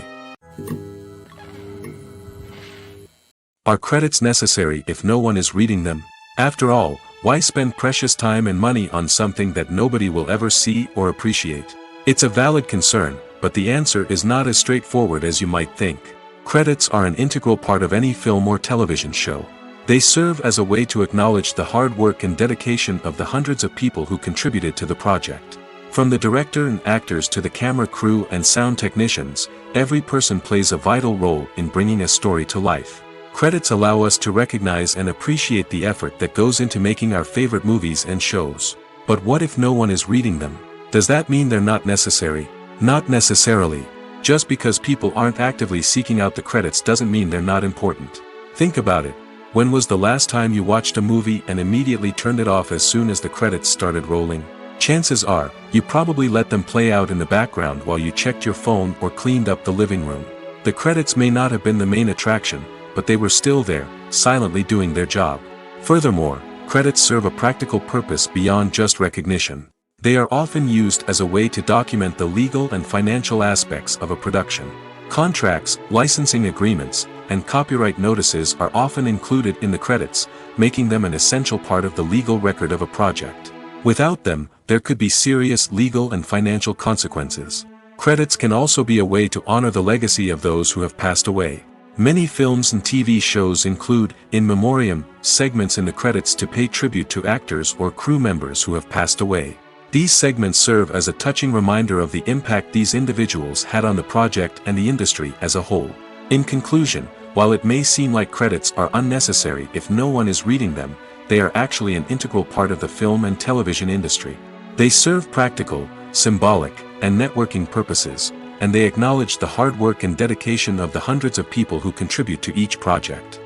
Are credits necessary if no one is reading them? After all, why spend precious time and money on something that nobody will ever see or appreciate? It's a valid concern, but the answer is not as straightforward as you might think. Credits are an integral part of any film or television show. They serve as a way to acknowledge the hard work and dedication of the hundreds of people who contributed to the project. From the director and actors to the camera crew and sound technicians, every person plays a vital role in bringing a story to life. Credits allow us to recognize and appreciate the effort that goes into making our favorite movies and shows. But what if no one is reading them? Does that mean they're not necessary? Not necessarily. Just because people aren't actively seeking out the credits doesn't mean they're not important. Think about it. When was the last time you watched a movie and immediately turned it off as soon as the credits started rolling? Chances are, you probably let them play out in the background while you checked your phone or cleaned up the living room. The credits may not have been the main attraction, but they were still there, silently doing their job. Furthermore, credits serve a practical purpose beyond just recognition. They are often used as a way to document the legal and financial aspects of a production. Contracts, licensing agreements, and copyright notices are often included in the credits, making them an essential part of the legal record of a project. Without them, there could be serious legal and financial consequences. Credits can also be a way to honor the legacy of those who have passed away. Many films and TV shows include, in memoriam, segments in the credits to pay tribute to actors or crew members who have passed away. These segments serve as a touching reminder of the impact these individuals had on the project and the industry as a whole. In conclusion, while it may seem like credits are unnecessary if no one is reading them, they are actually an integral part of the film and television industry. They serve practical, symbolic, and networking purposes, and they acknowledge the hard work and dedication of the hundreds of people who contribute to each project.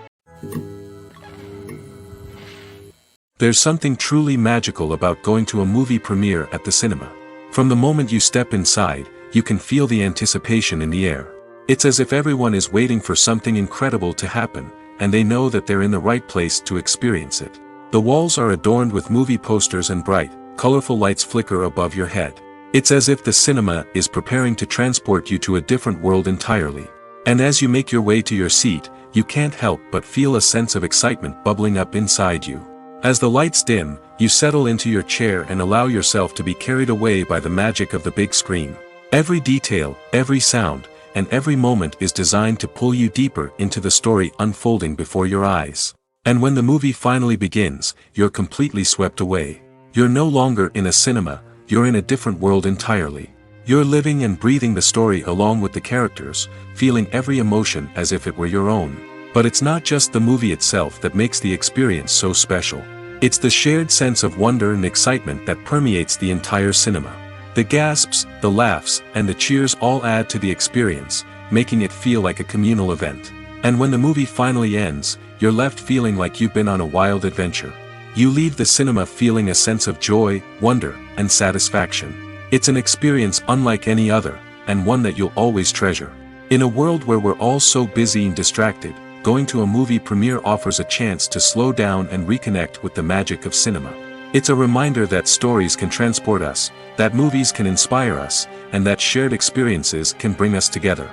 There's something truly magical about going to a movie premiere at the cinema. From the moment you step inside, you can feel the anticipation in the air. It's as if everyone is waiting for something incredible to happen, and they know that they're in the right place to experience it. The walls are adorned with movie posters and bright, colorful lights flicker above your head. It's as if the cinema is preparing to transport you to a different world entirely. And as you make your way to your seat, you can't help but feel a sense of excitement bubbling up inside you. As the lights dim, you settle into your chair and allow yourself to be carried away by the magic of the big screen. Every detail, every sound, and every moment is designed to pull you deeper into the story unfolding before your eyes. And when the movie finally begins, you're completely swept away. You're no longer in a cinema, you're in a different world entirely. You're living and breathing the story along with the characters, feeling every emotion as if it were your own. But it's not just the movie itself that makes the experience so special. It's the shared sense of wonder and excitement that permeates the entire cinema. The gasps, the laughs, and the cheers all add to the experience, making it feel like a communal event. And when the movie finally ends, you're left feeling like you've been on a wild adventure. You leave the cinema feeling a sense of joy, wonder, and satisfaction. It's an experience unlike any other, and one that you'll always treasure. In a world where we're all so busy and distracted, going to a movie premiere offers a chance to slow down and reconnect with the magic of cinema. It's a reminder that stories can transport us, that movies can inspire us, and that shared experiences can bring us together.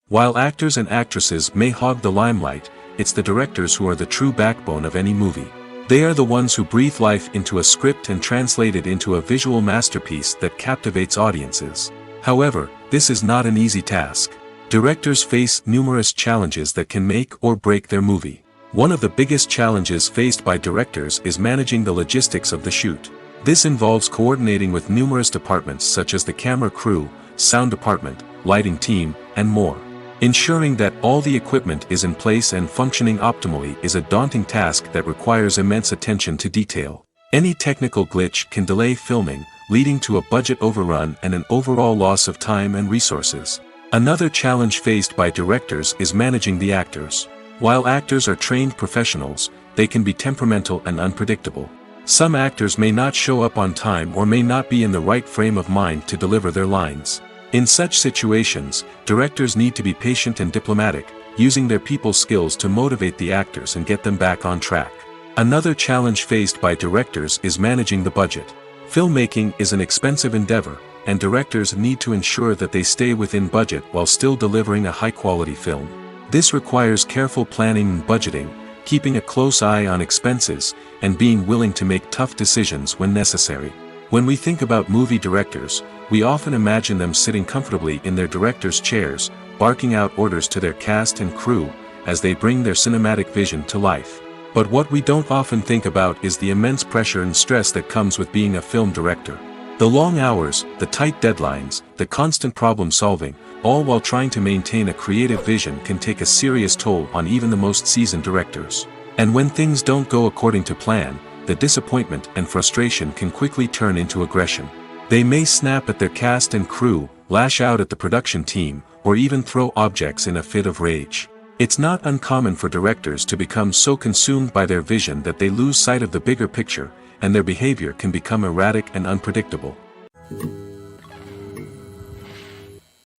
While actors and actresses may hog the limelight, it's the directors who are the true backbone of any movie. They are the ones who breathe life into a script and translate it into a visual masterpiece that captivates audiences. However, this is not an easy task. Directors face numerous challenges that can make or break their movie. One of the biggest challenges faced by directors is managing the logistics of the shoot. This involves coordinating with numerous departments such as the camera crew, sound department, lighting team, and more. Ensuring that all the equipment is in place and functioning optimally is a daunting task that requires immense attention to detail. Any technical glitch can delay filming, leading to a budget overrun and an overall loss of time and resources. Another challenge faced by directors is managing the actors. While actors are trained professionals, they can be temperamental and unpredictable. Some actors may not show up on time or may not be in the right frame of mind to deliver their lines. In such situations, directors need to be patient and diplomatic, using their people skills to motivate the actors and get them back on track. Another challenge faced by directors is managing the budget. Filmmaking is an expensive endeavor, and directors need to ensure that they stay within budget while still delivering a high-quality film. This requires careful planning and budgeting, keeping a close eye on expenses, and being willing to make tough decisions when necessary. When we think about movie directors, we often imagine them sitting comfortably in their director's chairs, barking out orders to their cast and crew, as they bring their cinematic vision to life. But what we don't often think about is the immense pressure and stress that comes with being a film director. The long hours, the tight deadlines, the constant problem solving, all while trying to maintain a creative vision can take a serious toll on even the most seasoned directors. And when things don't go according to plan, the disappointment and frustration can quickly turn into aggression. They may snap at their cast and crew, lash out at the production team, or even throw objects in a fit of rage. It's not uncommon for directors to become so consumed by their vision that they lose sight of the bigger picture, and their behavior can become erratic and unpredictable.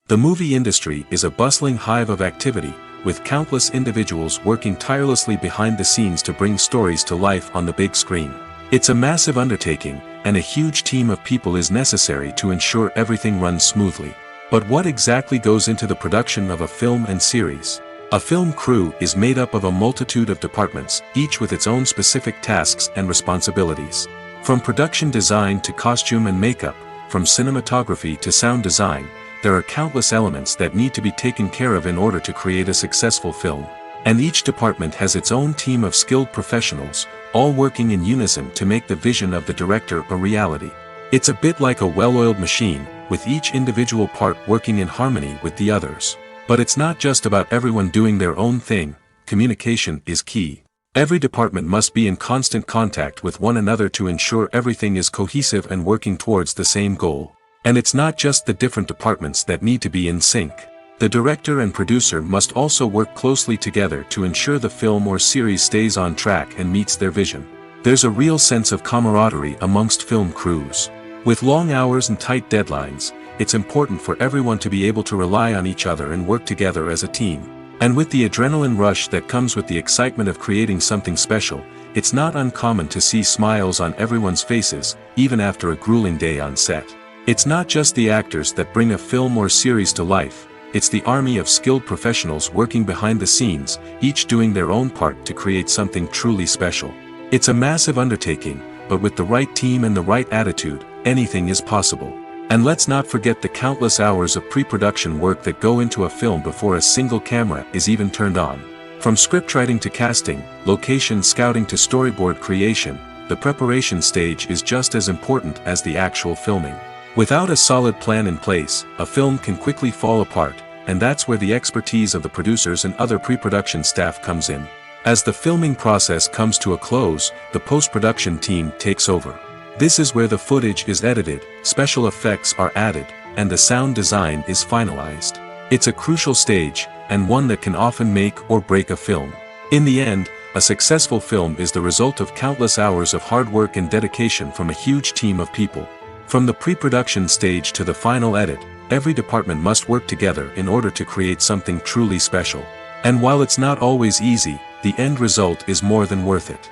The movie industry is a bustling hive of activity, with countless individuals working tirelessly behind the scenes to bring stories to life on the big screen. It's a massive undertaking, and a huge team of people is necessary to ensure everything runs smoothly. But what exactly goes into the production of a film and series? A film crew is made up of a multitude of departments, each with its own specific tasks and responsibilities. From production design to costume and makeup, from cinematography to sound design, there are countless elements that need to be taken care of in order to create a successful film. And each department has its own team of skilled professionals, all working in unison to make the vision of the director a reality. It's a bit like a well-oiled machine, with each individual part working in harmony with the others. But it's not just about everyone doing their own thing. Communication is key. Every department must be in constant contact with one another to ensure everything is cohesive and working towards the same goal. And it's not just the different departments that need to be in sync. The director and producer must also work closely together to ensure the film or series stays on track and meets their vision. There's a real sense of camaraderie amongst film crews. With long hours and tight deadlines, it's important for everyone to be able to rely on each other and work together as a team. And with the adrenaline rush that comes with the excitement of creating something special, it's not uncommon to see smiles on everyone's faces, even after a grueling day on set. It's not just the actors that bring a film or series to life, it's the army of skilled professionals working behind the scenes, each doing their own part to create something truly special. It's a massive undertaking, but with the right team and the right attitude, anything is possible. And let's not forget the countless hours of pre-production work that go into a film before a single camera is even turned on. From scriptwriting to casting, location scouting to storyboard creation, the preparation stage is just as important as the actual filming. Without a solid plan in place, a film can quickly fall apart, and that's where the expertise of the producers and other pre-production staff comes in. As the filming process comes to a close, the post-production team takes over. This is where the footage is edited, special effects are added, and the sound design is finalized. It's a crucial stage, and one that can often make or break a film. In the end, a successful film is the result of countless hours of hard work and dedication from a huge team of people. From the pre-production stage to the final edit, every department must work together in order to create something truly special. And while it's not always easy, the end result is more than worth it.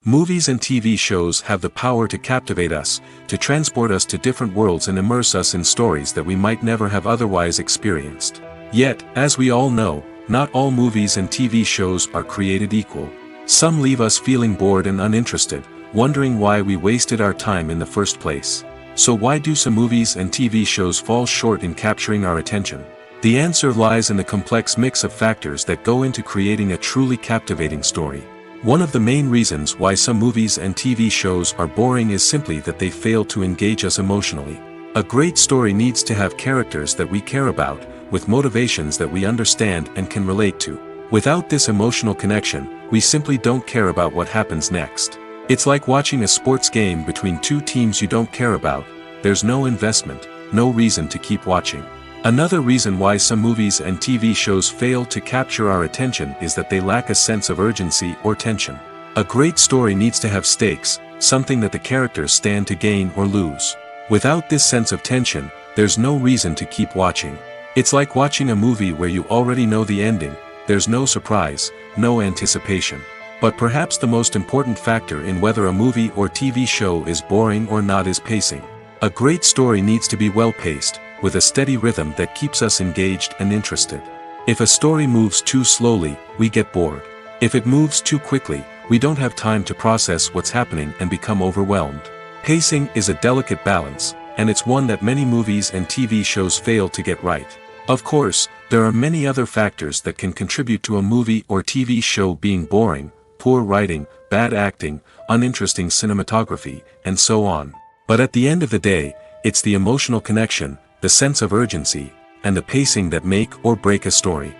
Movies and TV shows have the power to captivate us, to transport us to different worlds and immerse us in stories that we might never have otherwise experienced. Yet, as we all know, not all movies and TV shows are created equal. Some leave us feeling bored and uninterested, wondering why we wasted our time in the first place. So why do some movies and TV shows fall short in capturing our attention? The answer lies in the complex mix of factors that go into creating a truly captivating story. One of the main reasons why some movies and TV shows are boring is simply that they fail to engage us emotionally. A great story needs to have characters that we care about, with motivations that we understand and can relate to. Without this emotional connection, we simply don't care about what happens next. It's like watching a sports game between two teams you don't care about. There's no investment, no reason to keep watching. Another reason why some movies and TV shows fail to capture our attention is that they lack a sense of urgency or tension. A great story needs to have stakes, something that the characters stand to gain or lose. Without this sense of tension, there's no reason to keep watching. It's like watching a movie where you already know the ending, there's no surprise, no anticipation. But perhaps the most important factor in whether a movie or TV show is boring or not is pacing. A great story needs to be well paced, with a steady rhythm that keeps us engaged and interested. If a story moves too slowly, we get bored. If it moves too quickly, we don't have time to process what's happening and become overwhelmed. Pacing is a delicate balance, and it's one that many movies and TV shows fail to get right. Of course, there are many other factors that can contribute to a movie or TV show being boring: poor writing, bad acting, uninteresting cinematography, and so on. But at the end of the day, it's the emotional connection, the sense of urgency, and the pacing that make or break a story.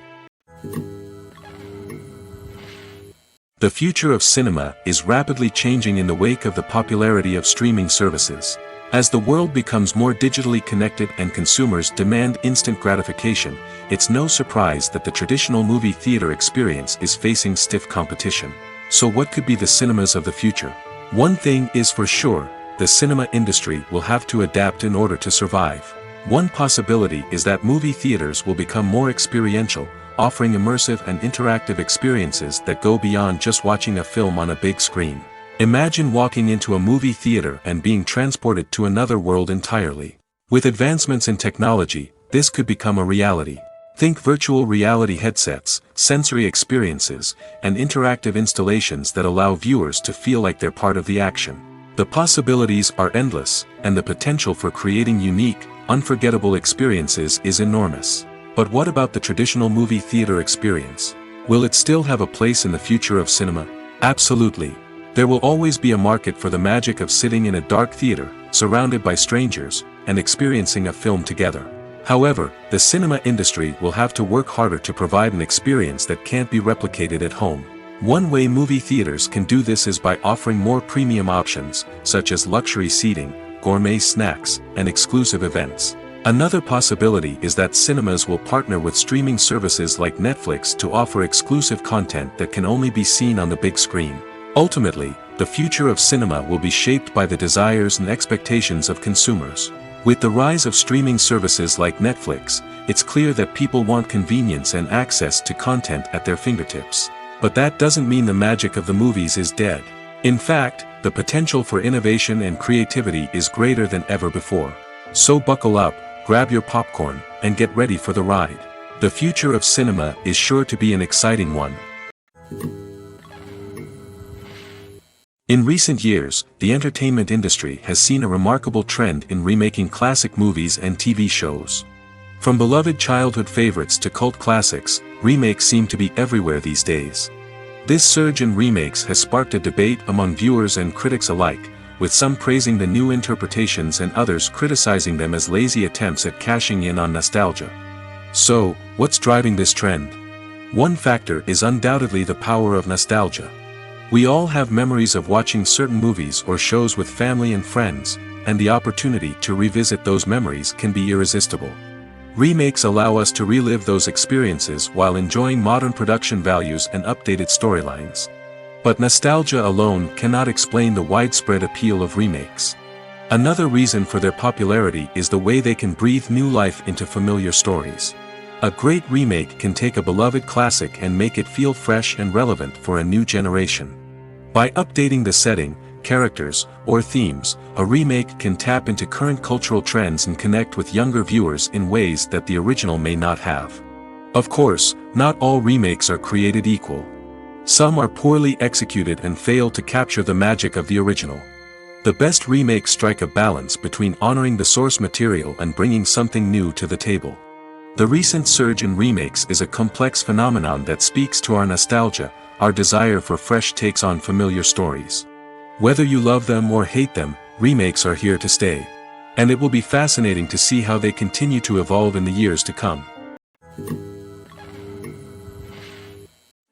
The future of cinema is rapidly changing in the wake of the popularity of streaming services. As the world becomes more digitally connected and consumers demand instant gratification, it's no surprise that the traditional movie theater experience is facing stiff competition. So what could be the cinemas of the future? One thing is for sure, the cinema industry will have to adapt in order to survive. One possibility is that movie theaters will become more experiential, offering immersive and interactive experiences that go beyond just watching a film on a big screen. Imagine walking into a movie theater and being transported to another world entirely. With advancements in technology, this could become a reality. Think virtual reality headsets, sensory experiences, and interactive installations that allow viewers to feel like they're part of the action. The possibilities are endless, and the potential for creating unique, unforgettable experiences is enormous. But what about the traditional movie theater experience? Will it still have a place in the future of cinema? Absolutely. There will always be a market for the magic of sitting in a dark theater, surrounded by strangers, and experiencing a film together. However, the cinema industry will have to work harder to provide an experience that can't be replicated at home. One way movie theaters can do this is by offering more premium options, such as luxury seating, gourmet snacks, and exclusive events. Another possibility is that cinemas will partner with streaming services like Netflix to offer exclusive content that can only be seen on the big screen. Ultimately, the future of cinema will be shaped by the desires and expectations of consumers. With the rise of streaming services like Netflix, it's clear that people want convenience and access to content at their fingertips. But that doesn't mean the magic of the movies is dead. In fact, the potential for innovation and creativity is greater than ever before. So buckle up, grab your popcorn, and get ready for the ride. The future of cinema is sure to be an exciting one. In recent years, the entertainment industry has seen a remarkable trend in remaking classic movies and TV shows. From beloved childhood favorites to cult classics, remakes seem to be everywhere these days. This surge in remakes has sparked a debate among viewers and critics alike, with some praising the new interpretations and others criticizing them as lazy attempts at cashing in on nostalgia. So, what's driving this trend? One factor is undoubtedly the power of nostalgia. We all have memories of watching certain movies or shows with family and friends, and the opportunity to revisit those memories can be irresistible. Remakes allow us to relive those experiences while enjoying modern production values and updated storylines. But nostalgia alone cannot explain the widespread appeal of remakes. Another reason for their popularity is the way they can breathe new life into familiar stories. A great remake can take a beloved classic and make it feel fresh and relevant for a new generation. By updating the setting, characters, or themes, a remake can tap into current cultural trends and connect with younger viewers in ways that the original may not have. Of course, not all remakes are created equal. Some are poorly executed and fail to capture the magic of the original. The best remakes strike a balance between honoring the source material and bringing something new to the table. The recent surge in remakes is a complex phenomenon that speaks to our nostalgia, our desire for fresh takes on familiar stories. Whether you love them or hate them, remakes are here to stay. And it will be fascinating to see how they continue to evolve in the years to come.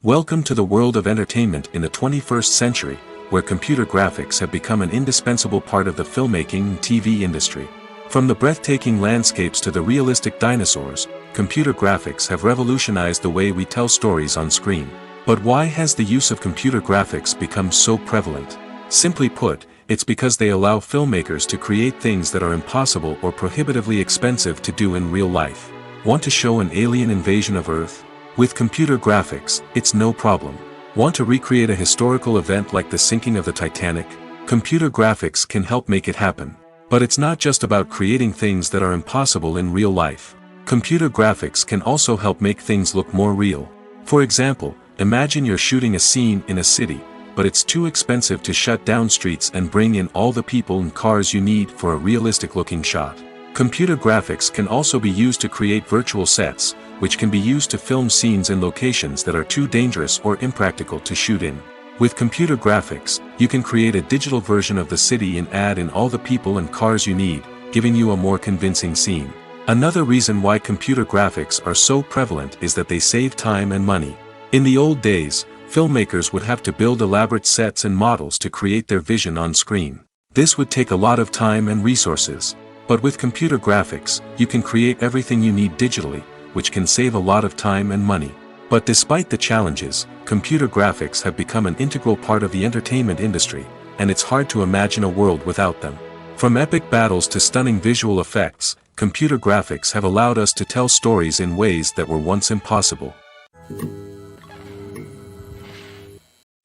Welcome to the world of entertainment in the 21st century, where computer graphics have become an indispensable part of the filmmaking and TV industry. From the breathtaking landscapes to the realistic dinosaurs, computer graphics have revolutionized the way we tell stories on screen. But why has the use of computer graphics become so prevalent? Simply put, it's because they allow filmmakers to create things that are impossible or prohibitively expensive to do in real life. Want to show an alien invasion of Earth? With computer graphics, it's no problem. Want to recreate a historical event like the sinking of the Titanic? Computer graphics can help make it happen. But it's not just about creating things that are impossible in real life. Computer graphics can also help make things look more real. For example, imagine you're shooting a scene in a city, but it's too expensive to shut down streets and bring in all the people and cars you need for a realistic-looking shot. Computer graphics can also be used to create virtual sets, which can be used to film scenes in locations that are too dangerous or impractical to shoot in. With computer graphics, you can create a digital version of the city and add in all the people and cars you need, giving you a more convincing scene. Another reason why computer graphics are so prevalent is that they save time and money. In the old days, filmmakers would have to build elaborate sets and models to create their vision on screen. This would take a lot of time and resources. But with computer graphics, you can create everything you need digitally, which can save a lot of time and money. But despite the challenges, computer graphics have become an integral part of the entertainment industry, and it's hard to imagine a world without them. From epic battles to stunning visual effects, computer graphics have allowed us to tell stories in ways that were once impossible.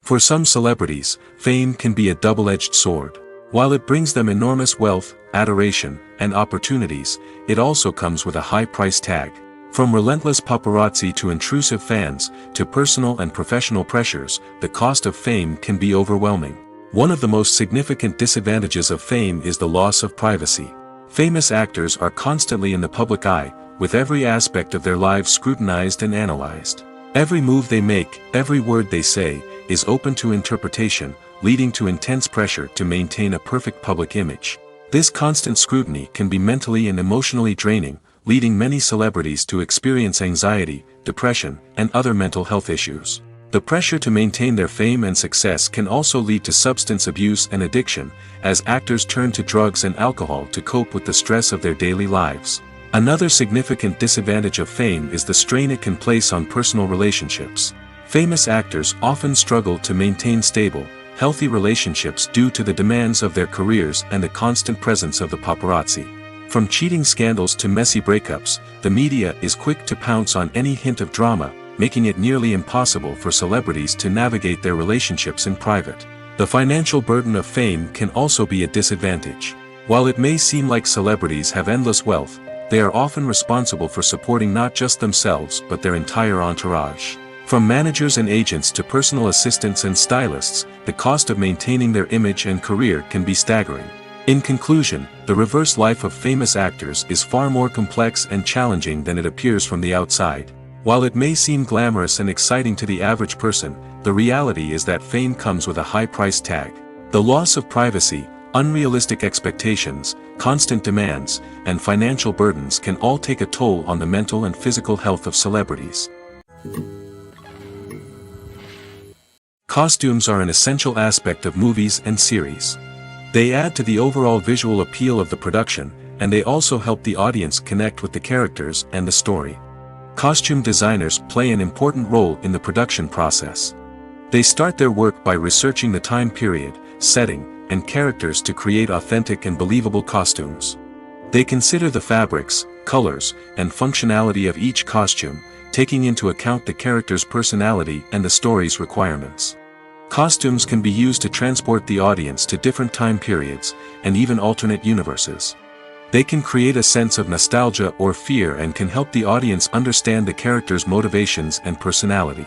For some celebrities, fame can be a double-edged sword. While it brings them enormous wealth, adoration, and opportunities, it also comes with a high price tag. From relentless paparazzi to intrusive fans, to personal and professional pressures, the cost of fame can be overwhelming. One of the most significant disadvantages of fame is the loss of privacy. Famous actors are constantly in the public eye, with every aspect of their lives scrutinized and analyzed. Every move they make, every word they say, is open to interpretation, leading to intense pressure to maintain a perfect public image. This constant scrutiny can be mentally and emotionally draining, leading many celebrities to experience anxiety, depression, and other mental health issues. The pressure to maintain their fame and success can also lead to substance abuse and addiction, as actors turn to drugs and alcohol to cope with the stress of their daily lives. Another significant disadvantage of fame is the strain it can place on personal relationships. Famous actors often struggle to maintain stable, healthy relationships due to the demands of their careers and the constant presence of the paparazzi. From cheating scandals to messy breakups, the media is quick to pounce on any hint of drama, making it nearly impossible for celebrities to navigate their relationships in private. The financial burden of fame can also be a disadvantage. While it may seem like celebrities have endless wealth, they are often responsible for supporting not just themselves but their entire entourage. From managers and agents to personal assistants and stylists, the cost of maintaining their image and career can be staggering. In conclusion, the reverse life of famous actors is far more complex and challenging than it appears from the outside. While it may seem glamorous and exciting to the average person, the reality is that fame comes with a high price tag. The loss of privacy, unrealistic expectations, constant demands, and financial burdens can all take a toll on the mental and physical health of celebrities. Costumes are an essential aspect of movies and series. They add to the overall visual appeal of the production, and they also help the audience connect with the characters and the story. Costume designers play an important role in the production process. They start their work by researching the time period, setting, and characters to create authentic and believable costumes. They consider the fabrics, colors, and functionality of each costume, taking into account the character's personality and the story's requirements. Costumes can be used to transport the audience to different time periods, and even alternate universes. They can create a sense of nostalgia or fear and can help the audience understand the character's motivations and personality.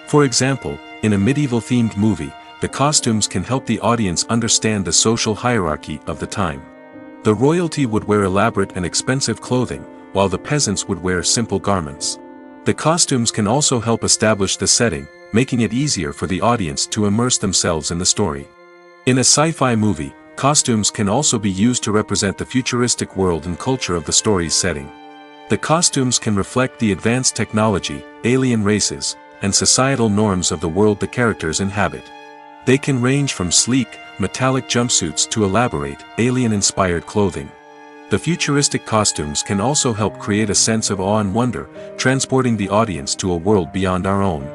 For example, in a medieval-themed movie, the costumes can help the audience understand the social hierarchy of the time. The royalty would wear elaborate and expensive clothing, while the peasants would wear simple garments. The costumes can also help establish the setting, making it easier for the audience to immerse themselves in the story. In a sci-fi movie, costumes can also be used to represent the futuristic world and culture of the story's setting. The costumes can reflect the advanced technology, alien races, and societal norms of the world the characters inhabit. They can range from sleek, metallic jumpsuits to elaborate, alien-inspired clothing. The futuristic costumes can also help create a sense of awe and wonder, transporting the audience to a world beyond our own.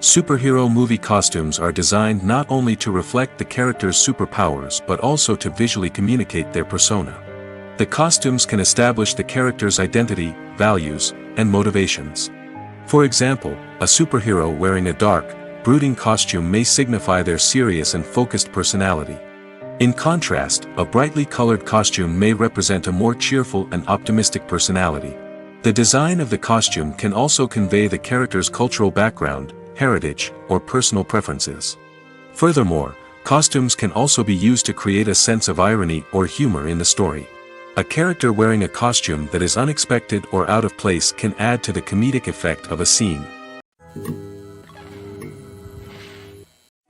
Superhero movie costumes are designed not only to reflect the character's superpowers but also to visually communicate their persona. The costumes can establish the character's identity, values, and motivations. For example, a superhero wearing a dark, brooding costume may signify their serious and focused personality. In contrast, a brightly colored costume may represent a more cheerful and optimistic personality. The design of the costume can also convey the character's cultural background, heritage, or personal preferences. Furthermore, costumes can also be used to create a sense of irony or humor in the story. A character wearing a costume that is unexpected or out of place can add to the comedic effect of a scene.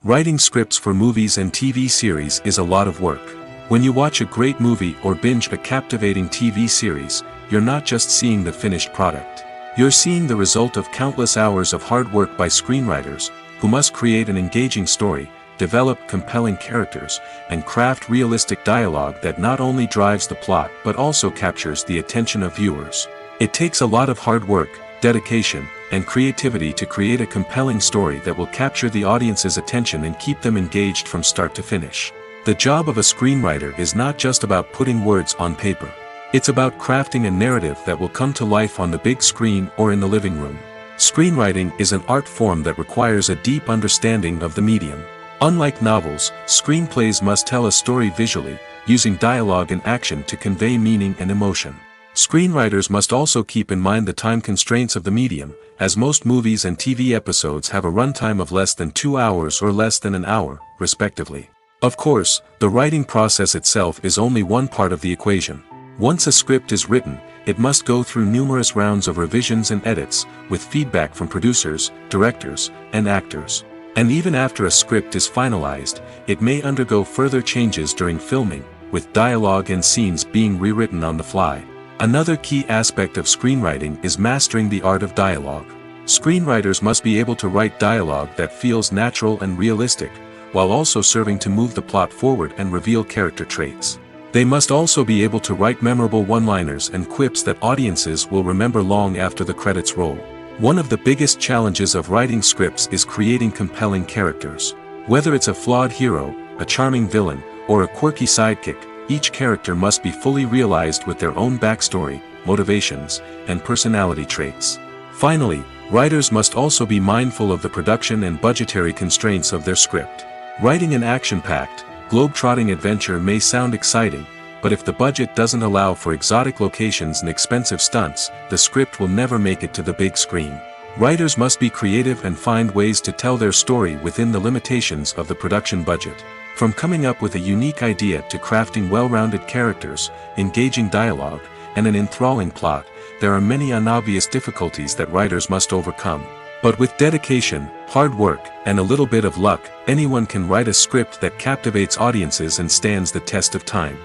Writing scripts for movies and TV series is a lot of work. When you watch a great movie or binge a captivating TV series, you're not just seeing the finished product. You're seeing the result of countless hours of hard work by screenwriters, who must create an engaging story, develop compelling characters, and craft realistic dialogue that not only drives the plot but also captures the attention of viewers. It takes a lot of hard work, dedication, and creativity to create a compelling story that will capture the audience's attention and keep them engaged from start to finish. The job of a screenwriter is not just about putting words on paper. It's about crafting a narrative that will come to life on the big screen or in the living room. Screenwriting is an art form that requires a deep understanding of the medium. Unlike novels, screenplays must tell a story visually, using dialogue and action to convey meaning and emotion. Screenwriters must also keep in mind the time constraints of the medium, as most movies and TV episodes have a runtime of less than 2 hours or less than an hour, respectively. Of course, the writing process itself is only one part of the equation. Once a script is written, it must go through numerous rounds of revisions and edits, with feedback from producers, directors, and actors. And even after a script is finalized, it may undergo further changes during filming, with dialogue and scenes being rewritten on the fly. Another key aspect of screenwriting is mastering the art of dialogue. Screenwriters must be able to write dialogue that feels natural and realistic, while also serving to move the plot forward and reveal character traits. They must also be able to write memorable one-liners and quips that audiences will remember long after the credits roll. One of the biggest challenges of writing scripts is creating compelling characters. Whether it's a flawed hero, a charming villain, or a quirky sidekick, each character must be fully realized with their own backstory, motivations, and personality traits. Finally, writers must also be mindful of the production and budgetary constraints of their script. Writing an action-packed, globe-trotting adventure may sound exciting, but if the budget doesn't allow for exotic locations and expensive stunts, the script will never make it to the big screen. Writers must be creative and find ways to tell their story within the limitations of the production budget. From coming up with a unique idea to crafting well-rounded characters, engaging dialogue, and an enthralling plot, there are many unobvious difficulties that writers must overcome. But with dedication, hard work, and a little bit of luck, anyone can write a script that captivates audiences and stands the test of time.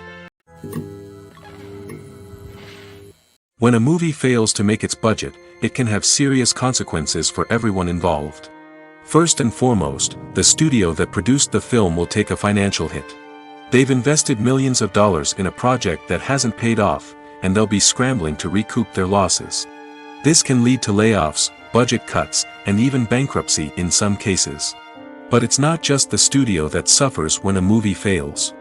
When a movie fails to make its budget, it can have serious consequences for everyone involved. First and foremost, the studio that produced the film will take a financial hit. They've invested millions of dollars in a project that hasn't paid off, and they'll be scrambling to recoup their losses. This can lead to layoffs, budget cuts, and even bankruptcy in some cases. But it's not just the studio that suffers when a movie fails.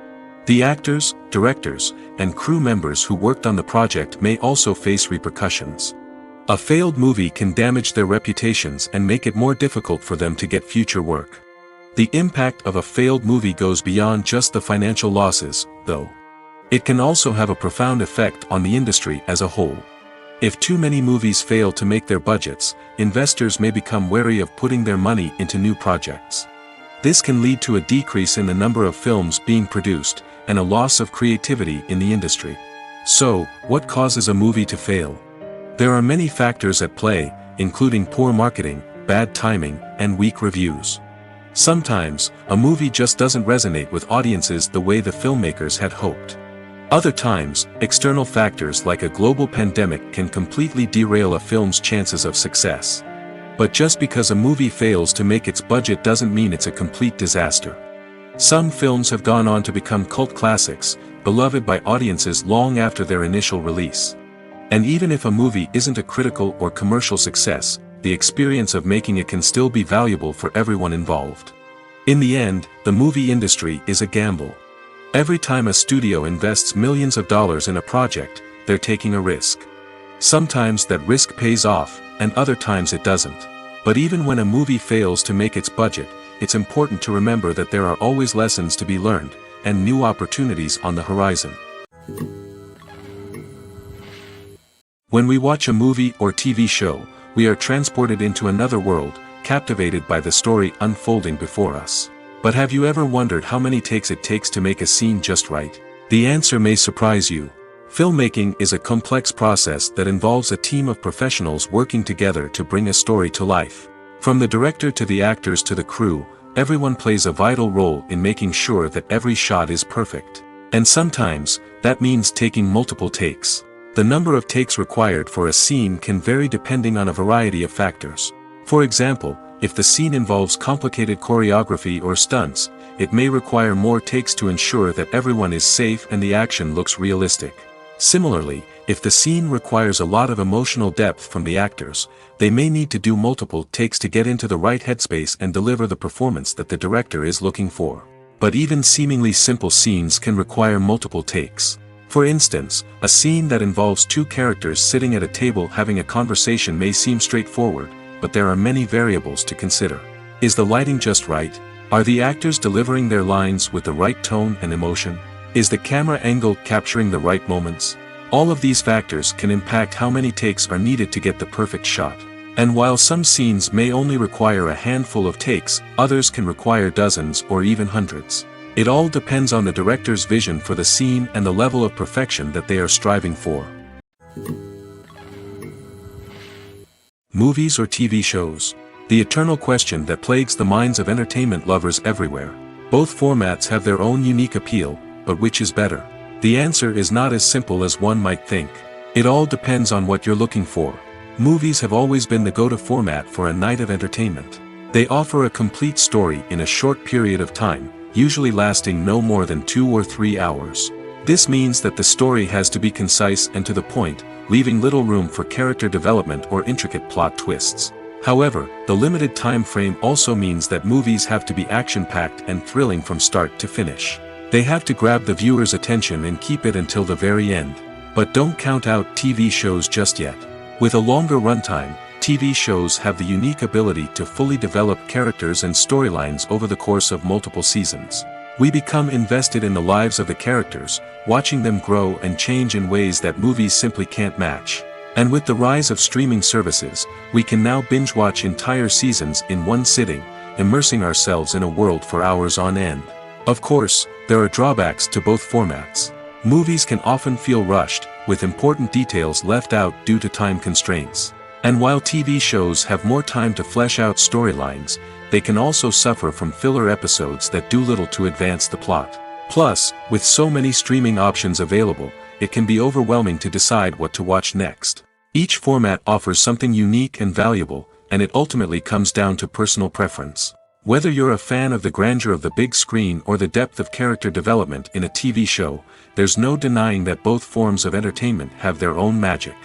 The actors, directors, and crew members who worked on the project may also face repercussions. A failed movie can damage their reputations and make it more difficult for them to get future work. The impact of a failed movie goes beyond just the financial losses, though. It can also have a profound effect on the industry as a whole. If too many movies fail to make their budgets, investors may become wary of putting their money into new projects. This can lead to a decrease in the number of films being produced, and a loss of creativity in the industry. So, what causes a movie to fail? There are many factors at play, including poor marketing, bad timing, and weak reviews. Sometimes, a movie just doesn't resonate with audiences the way the filmmakers had hoped. Other times, external factors like a global pandemic can completely derail a film's chances of success. But just because a movie fails to make its budget doesn't mean it's a complete disaster. Some films have gone on to become cult classics, beloved by audiences long after their initial release. And even if a movie isn't a critical or commercial success, the experience of making it can still be valuable for everyone involved. In the end, the movie industry is a gamble. Every time a studio invests millions of dollars in a project, they're taking a risk. Sometimes that risk pays off, and other times it doesn't. But even when a movie fails to make its budget, it's important to remember that there are always lessons to be learned, and new opportunities on the horizon. When we watch a movie or TV show, we are transported into another world, captivated by the story unfolding before us. But have you ever wondered how many takes it takes to make a scene just right? The answer may surprise you. Filmmaking is a complex process that involves a team of professionals working together to bring a story to life. From the director to the actors to the crew, everyone plays a vital role in making sure that every shot is perfect. And sometimes, that means taking multiple takes. The number of takes required for a scene can vary depending on a variety of factors. For example, if the scene involves complicated choreography or stunts, it may require more takes to ensure that everyone is safe and the action looks realistic. Similarly, if the scene requires a lot of emotional depth from the actors, they may need to do multiple takes to get into the right headspace and deliver the performance that the director is looking for. But even seemingly simple scenes can require multiple takes. For instance, a scene that involves two characters sitting at a table having a conversation may seem straightforward, but there are many variables to consider. Is the lighting just right? Are the actors delivering their lines with the right tone and emotion? Is the camera angle capturing the right moments? All of these factors can impact how many takes are needed to get the perfect shot. And while some scenes may only require a handful of takes, others can require dozens or even hundreds. It all depends on the director's vision for the scene and the level of perfection that they are striving for. Movies or TV shows? The eternal question that plagues the minds of entertainment lovers everywhere. Both formats have their own unique appeal, but which is better? The answer is not as simple as one might think. It all depends on what you're looking for. Movies have always been the go-to format for a night of entertainment. They offer a complete story in a short period of time, usually lasting no more than 2 or 3 hours. This means that the story has to be concise and to the point, leaving little room for character development or intricate plot twists. However, the limited time frame also means that movies have to be action-packed and thrilling from start to finish. They have to grab the viewer's attention and keep it until the very end. But don't count out TV shows just yet. With a longer runtime, TV shows have the unique ability to fully develop characters and storylines over the course of multiple seasons. We become invested in the lives of the characters, watching them grow and change in ways that movies simply can't match. And with the rise of streaming services, we can now binge-watch entire seasons in one sitting, immersing ourselves in a world for hours on end. Of course, there are drawbacks to both formats. Movies can often feel rushed, with important details left out due to time constraints. And while TV shows have more time to flesh out storylines, they can also suffer from filler episodes that do little to advance the plot. Plus, with so many streaming options available, it can be overwhelming to decide what to watch next. Each format offers something unique and valuable, and it ultimately comes down to personal preference. Whether you're a fan of the grandeur of the big screen or the depth of character development in a TV show, there's no denying that both forms of entertainment have their own magic.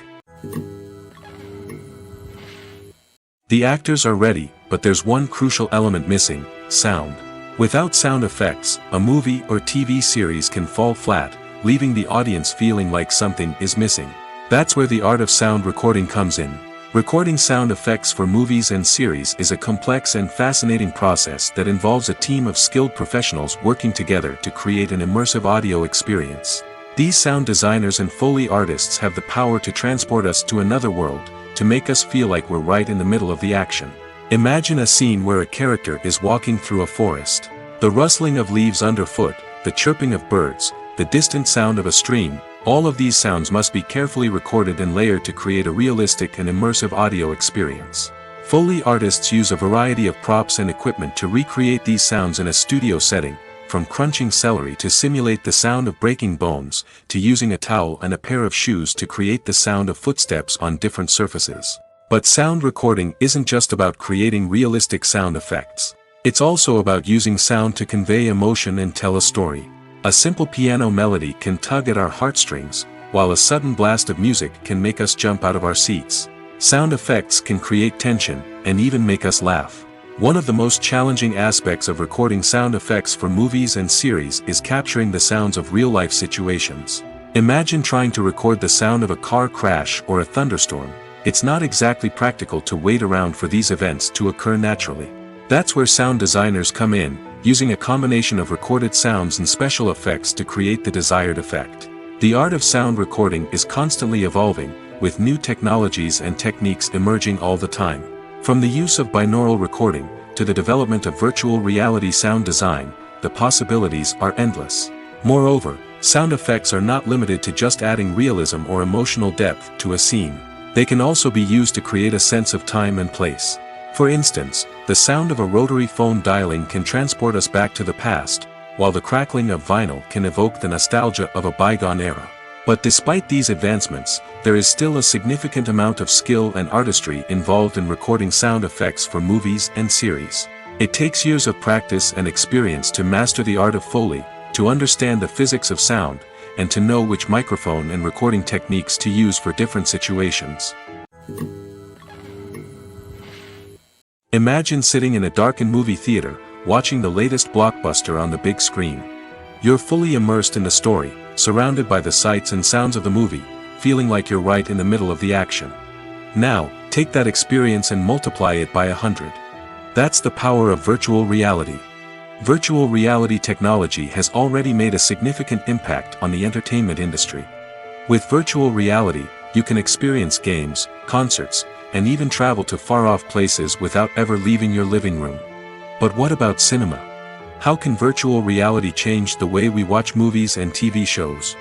The actors are ready, but there's one crucial element missing: sound. Without sound effects, a movie or TV series can fall flat, leaving the audience feeling like something is missing. That's where the art of sound recording comes in. Recording sound effects for movies and series is a complex and fascinating process that involves a team of skilled professionals working together to create an immersive audio experience. These sound designers and Foley artists have the power to transport us to another world, to make us feel like we're right in the middle of the action. Imagine a scene where a character is walking through a forest. The rustling of leaves underfoot, the chirping of birds, the distant sound of a stream, all of these sounds must be carefully recorded and layered to create a realistic and immersive audio experience. Foley artists use a variety of props and equipment to recreate these sounds in a studio setting, from crunching celery to simulate the sound of breaking bones, to using a towel and a pair of shoes to create the sound of footsteps on different surfaces. But sound recording isn't just about creating realistic sound effects. It's also about using sound to convey emotion and tell a story. A simple piano melody can tug at our heartstrings, while a sudden blast of music can make us jump out of our seats. Sound effects can create tension, and even make us laugh. One of the most challenging aspects of recording sound effects for movies and series is capturing the sounds of real-life situations. Imagine trying to record the sound of a car crash or a thunderstorm. It's not exactly practical to wait around for these events to occur naturally. That's where sound designers come in, using a combination of recorded sounds and special effects to create the desired effect. The art of sound recording is constantly evolving, with new technologies and techniques emerging all the time. From the use of binaural recording, to the development of virtual reality sound design, the possibilities are endless. Moreover, sound effects are not limited to just adding realism or emotional depth to a scene. They can also be used to create a sense of time and place. For instance, the sound of a rotary phone dialing can transport us back to the past, while the crackling of vinyl can evoke the nostalgia of a bygone era. But despite these advancements, there is still a significant amount of skill and artistry involved in recording sound effects for movies and series. It takes years of practice and experience to master the art of Foley, to understand the physics of sound, and to know which microphone and recording techniques to use for different situations. Imagine sitting in a darkened movie theater, watching the latest blockbuster on the big screen. You're fully immersed in the story, surrounded by the sights and sounds of the movie, feeling like you're right in the middle of the action. Now, take that experience and multiply it by 100. That's the power of virtual reality. Virtual reality technology has already made a significant impact on the entertainment industry. With virtual reality, you can experience games, concerts, and even travel to far-off places without ever leaving your living room. But what about cinema? How can virtual reality change the way we watch movies and TV shows?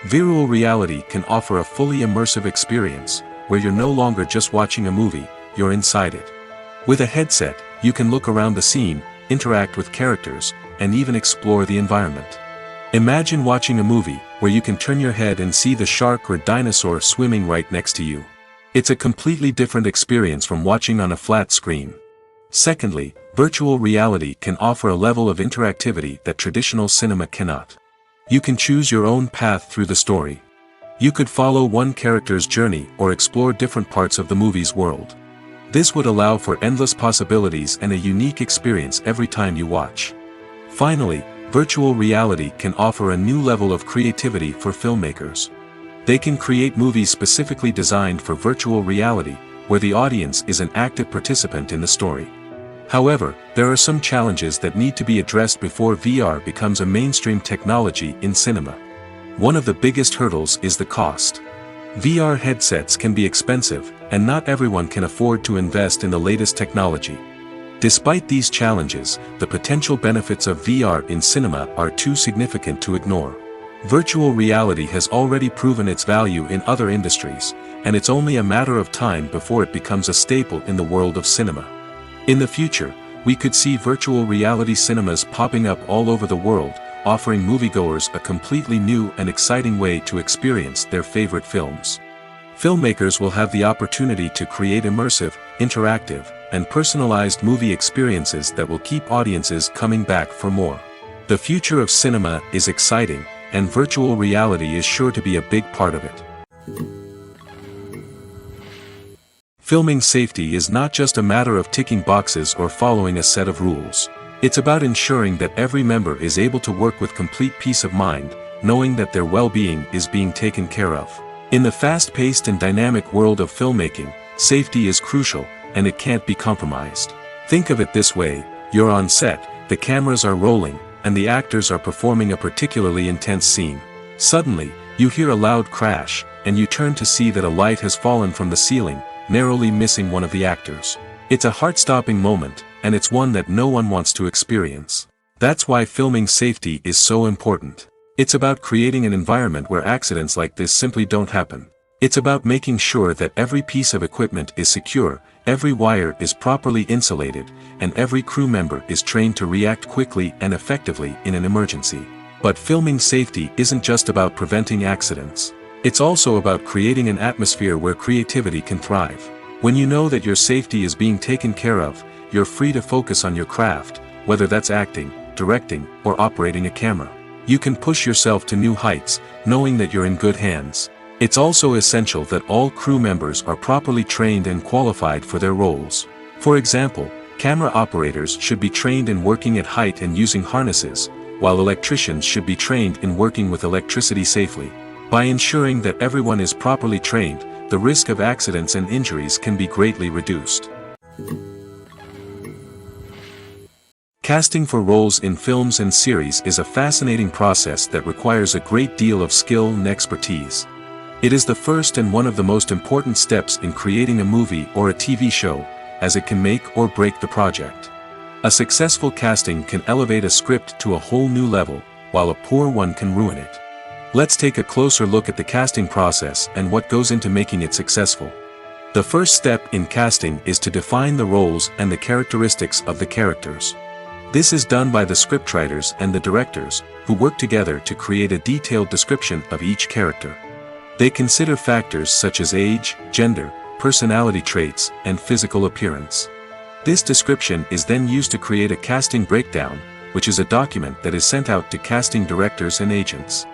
Virtual reality can offer a fully immersive experience, where you're no longer just watching a movie, you're inside it. With a headset, you can look around the scene, interact with characters, and even explore the environment. Imagine watching a movie, where you can turn your head and see the shark or dinosaur swimming right next to you. It's a completely different experience from watching on a flat screen. Secondly, virtual reality can offer a level of interactivity that traditional cinema cannot. You can choose your own path through the story. You could follow one character's journey or explore different parts of the movie's world. This would allow for endless possibilities and a unique experience every time you watch. Finally, virtual reality can offer a new level of creativity for filmmakers. They can create movies specifically designed for virtual reality, where the audience is an active participant in the story. However, there are some challenges that need to be addressed before VR becomes a mainstream technology in cinema. One of the biggest hurdles is the cost. VR headsets can be expensive, and not everyone can afford to invest in the latest technology. Despite these challenges, the potential benefits of VR in cinema are too significant to ignore. Virtual reality has already proven its value in other industries, and it's only a matter of time before it becomes a staple in the world of cinema. In the future, we could see virtual reality cinemas popping up all over the world, offering moviegoers a completely new and exciting way to experience their favorite films. Filmmakers will have the opportunity to create immersive, interactive, and personalized movie experiences that will keep audiences coming back for more. The future of cinema is exciting, and virtual reality is sure to be a big part of it. Filming safety is not just a matter of ticking boxes or following a set of rules. It's about ensuring that every member is able to work with complete peace of mind, knowing that their well-being is being taken care of. In the fast-paced and dynamic world of filmmaking, safety is crucial, and it can't be compromised. Think of it this way: you're on set, the cameras are rolling, and the actors are performing a particularly intense scene. Suddenly, you hear a loud crash, and you turn to see that a light has fallen from the ceiling, narrowly missing one of the actors. It's a heart-stopping moment, and it's one that no one wants to experience. That's why filming safety is so important. It's about creating an environment where accidents like this simply don't happen. It's about making sure that every piece of equipment is secure, every wire is properly insulated, and every crew member is trained to react quickly and effectively in an emergency. But filming safety isn't just about preventing accidents. It's also about creating an atmosphere where creativity can thrive. When you know that your safety is being taken care of, you're free to focus on your craft, whether that's acting, directing, or operating a camera. You can push yourself to new heights, knowing that you're in good hands. It's also essential that all crew members are properly trained and qualified for their roles. For example, Camera operators should be trained in working at height and using harnesses, while electricians should be trained in working with electricity safely. By ensuring that everyone is properly trained, the risk of accidents and injuries can be greatly reduced. Casting for roles in films and series is a fascinating process that requires a great deal of skill and expertise. It is the first and one of the most important steps in creating a movie or a TV show, as it can make or break the project. A successful casting can elevate a script to a whole new level, while a poor one can ruin it. Let's take a closer look at the casting process and what goes into making it successful. The first step in casting is to define the roles and the characteristics of the characters. This is done by the scriptwriters and the directors, who work together to create a detailed description of each character. They consider factors such as age, gender, personality traits, and physical appearance. This description is then used to create a casting breakdown, which is a document that is sent out to casting directors and agents.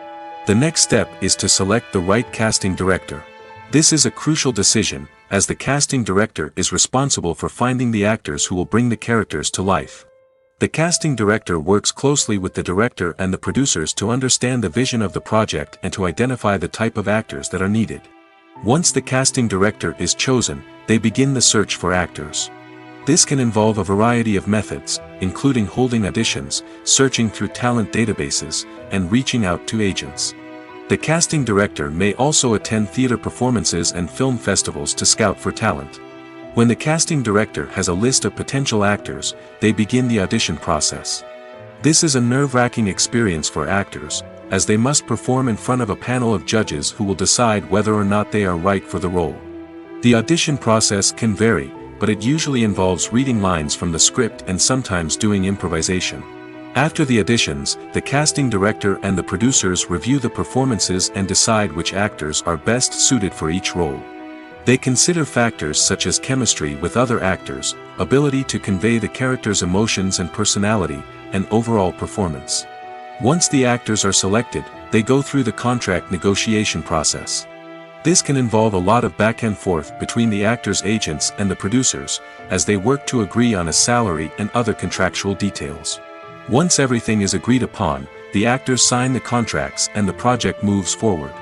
The next step is to select the right casting director. This is a crucial decision, as the casting director is responsible for finding the actors who will bring the characters to life. The casting director works closely with the director and the producers to understand the vision of the project and to identify the type of actors that are needed. Once the casting director is chosen, they begin the search for actors. This can involve a variety of methods, including holding auditions, searching through talent databases, and reaching out to agents. The casting director may also attend theater performances and film festivals to scout for talent. When the casting director has a list of potential actors, they begin the audition process. This is a nerve-wracking experience for actors, as they must perform in front of a panel of judges who will decide whether or not they are right for the role. The audition process can vary, but it usually involves reading lines from the script and sometimes doing improvisation. After the auditions, the casting director and the producers review the performances and decide which actors are best suited for each role. They consider factors such as chemistry with other actors, ability to convey the character's emotions and personality, and overall performance. Once the actors are selected, they go through the contract negotiation process. This can involve a lot of back and forth between the actors' agents and the producers, as they work to agree on a salary and other contractual details. Once everything is agreed upon, the actors sign the contracts and the project moves forward.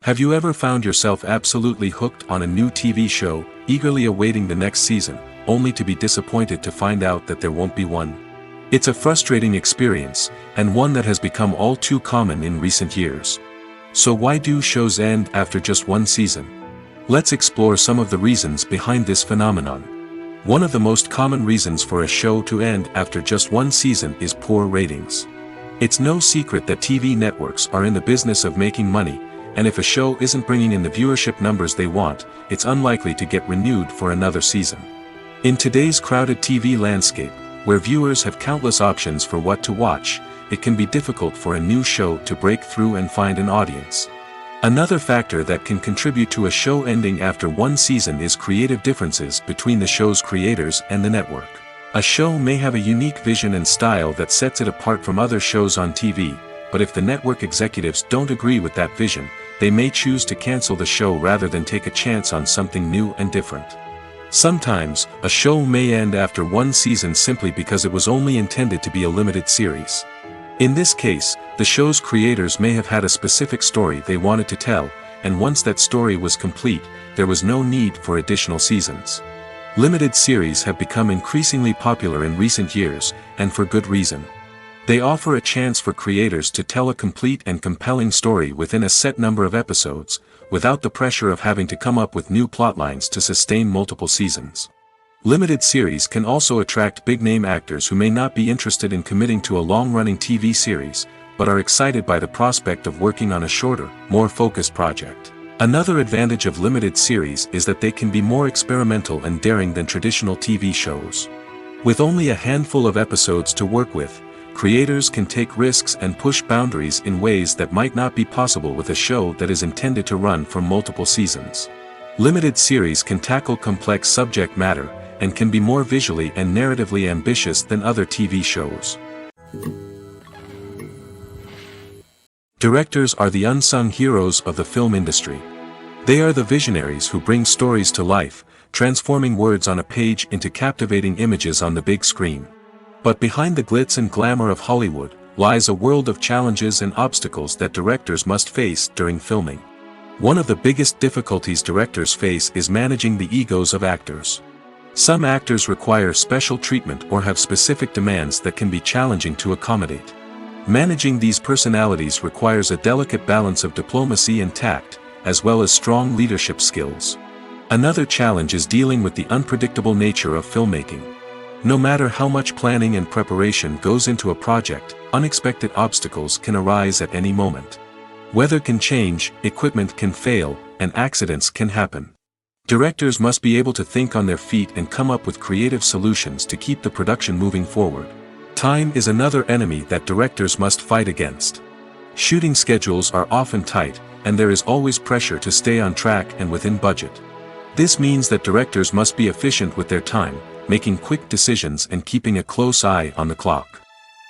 Have you ever found yourself absolutely hooked on a new TV show, eagerly awaiting the next season, only to be disappointed to find out that there won't be one? It's a frustrating experience, and one that has become all too common in recent years. So why do shows end after just one season? Let's explore some of the reasons behind this phenomenon. One of the most common reasons for a show to end after just one season is poor ratings. It's no secret that TV networks are in the business of making money, and if a show isn't bringing in the viewership numbers they want, it's unlikely to get renewed for another season. In today's crowded TV landscape, where viewers have countless options for what to watch, it can be difficult for a new show to break through and find an audience. Another factor that can contribute to a show ending after one season is creative differences between the show's creators and the network. A show may have a unique vision and style that sets it apart from other shows on TV, but if the network executives don't agree with that vision, they may choose to cancel the show rather than take a chance on something new and different. Sometimes, a show may end after one season simply because it was only intended to be a limited series. In this case, the show's creators may have had a specific story they wanted to tell, and once that story was complete, there was no need for additional seasons. Limited series have become increasingly popular in recent years, and for good reason. They offer a chance for creators to tell a complete and compelling story within a set number of episodes, without the pressure of having to come up with new plotlines to sustain multiple seasons. Limited series can also attract big-name actors who may not be interested in committing to a long-running TV series, but are excited by the prospect of working on a shorter, more focused project. Another advantage of limited series is that they can be more experimental and daring than traditional TV shows. With only a handful of episodes to work with, creators can take risks and push boundaries in ways that might not be possible with a show that is intended to run for multiple seasons. Limited series can tackle complex subject matter, and can be more visually and narratively ambitious than other TV shows. Directors are the unsung heroes of the film industry. They are the visionaries who bring stories to life, transforming words on a page into captivating images on the big screen. But behind the glitz and glamour of Hollywood, lies a world of challenges and obstacles that directors must face during filming. One of the biggest difficulties directors face is managing the egos of actors. Some actors require special treatment or have specific demands that can be challenging to accommodate. Managing these personalities requires a delicate balance of diplomacy and tact, as well as strong leadership skills. Another challenge is dealing with the unpredictable nature of filmmaking. No matter how much planning and preparation goes into a project, unexpected obstacles can arise at any moment. Weather can change, equipment can fail, and accidents can happen. Directors must be able to think on their feet and come up with creative solutions to keep the production moving forward. Time is another enemy that directors must fight against. Shooting schedules are often tight, and there is always pressure to stay on track and within budget. This means that directors must be efficient with their time, making quick decisions and keeping a close eye on the clock.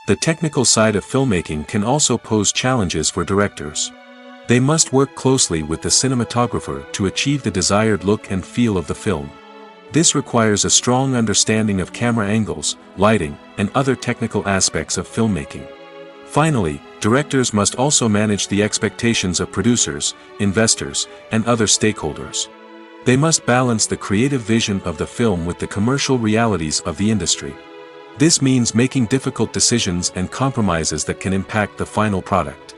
The technical side of filmmaking can also pose challenges for directors. They must work closely with the cinematographer to achieve the desired look and feel of the film. This requires a strong understanding of camera angles, lighting, and other technical aspects of filmmaking. Finally, directors must also manage the expectations of producers, investors, and other stakeholders. They must balance the creative vision of the film with the commercial realities of the industry. This means making difficult decisions and compromises that can impact the final product.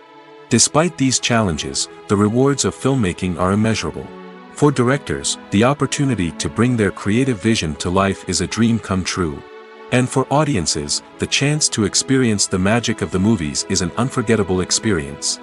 Despite these challenges, the rewards of filmmaking are immeasurable. For directors, the opportunity to bring their creative vision to life is a dream come true. And for audiences, the chance to experience the magic of the movies is an unforgettable experience.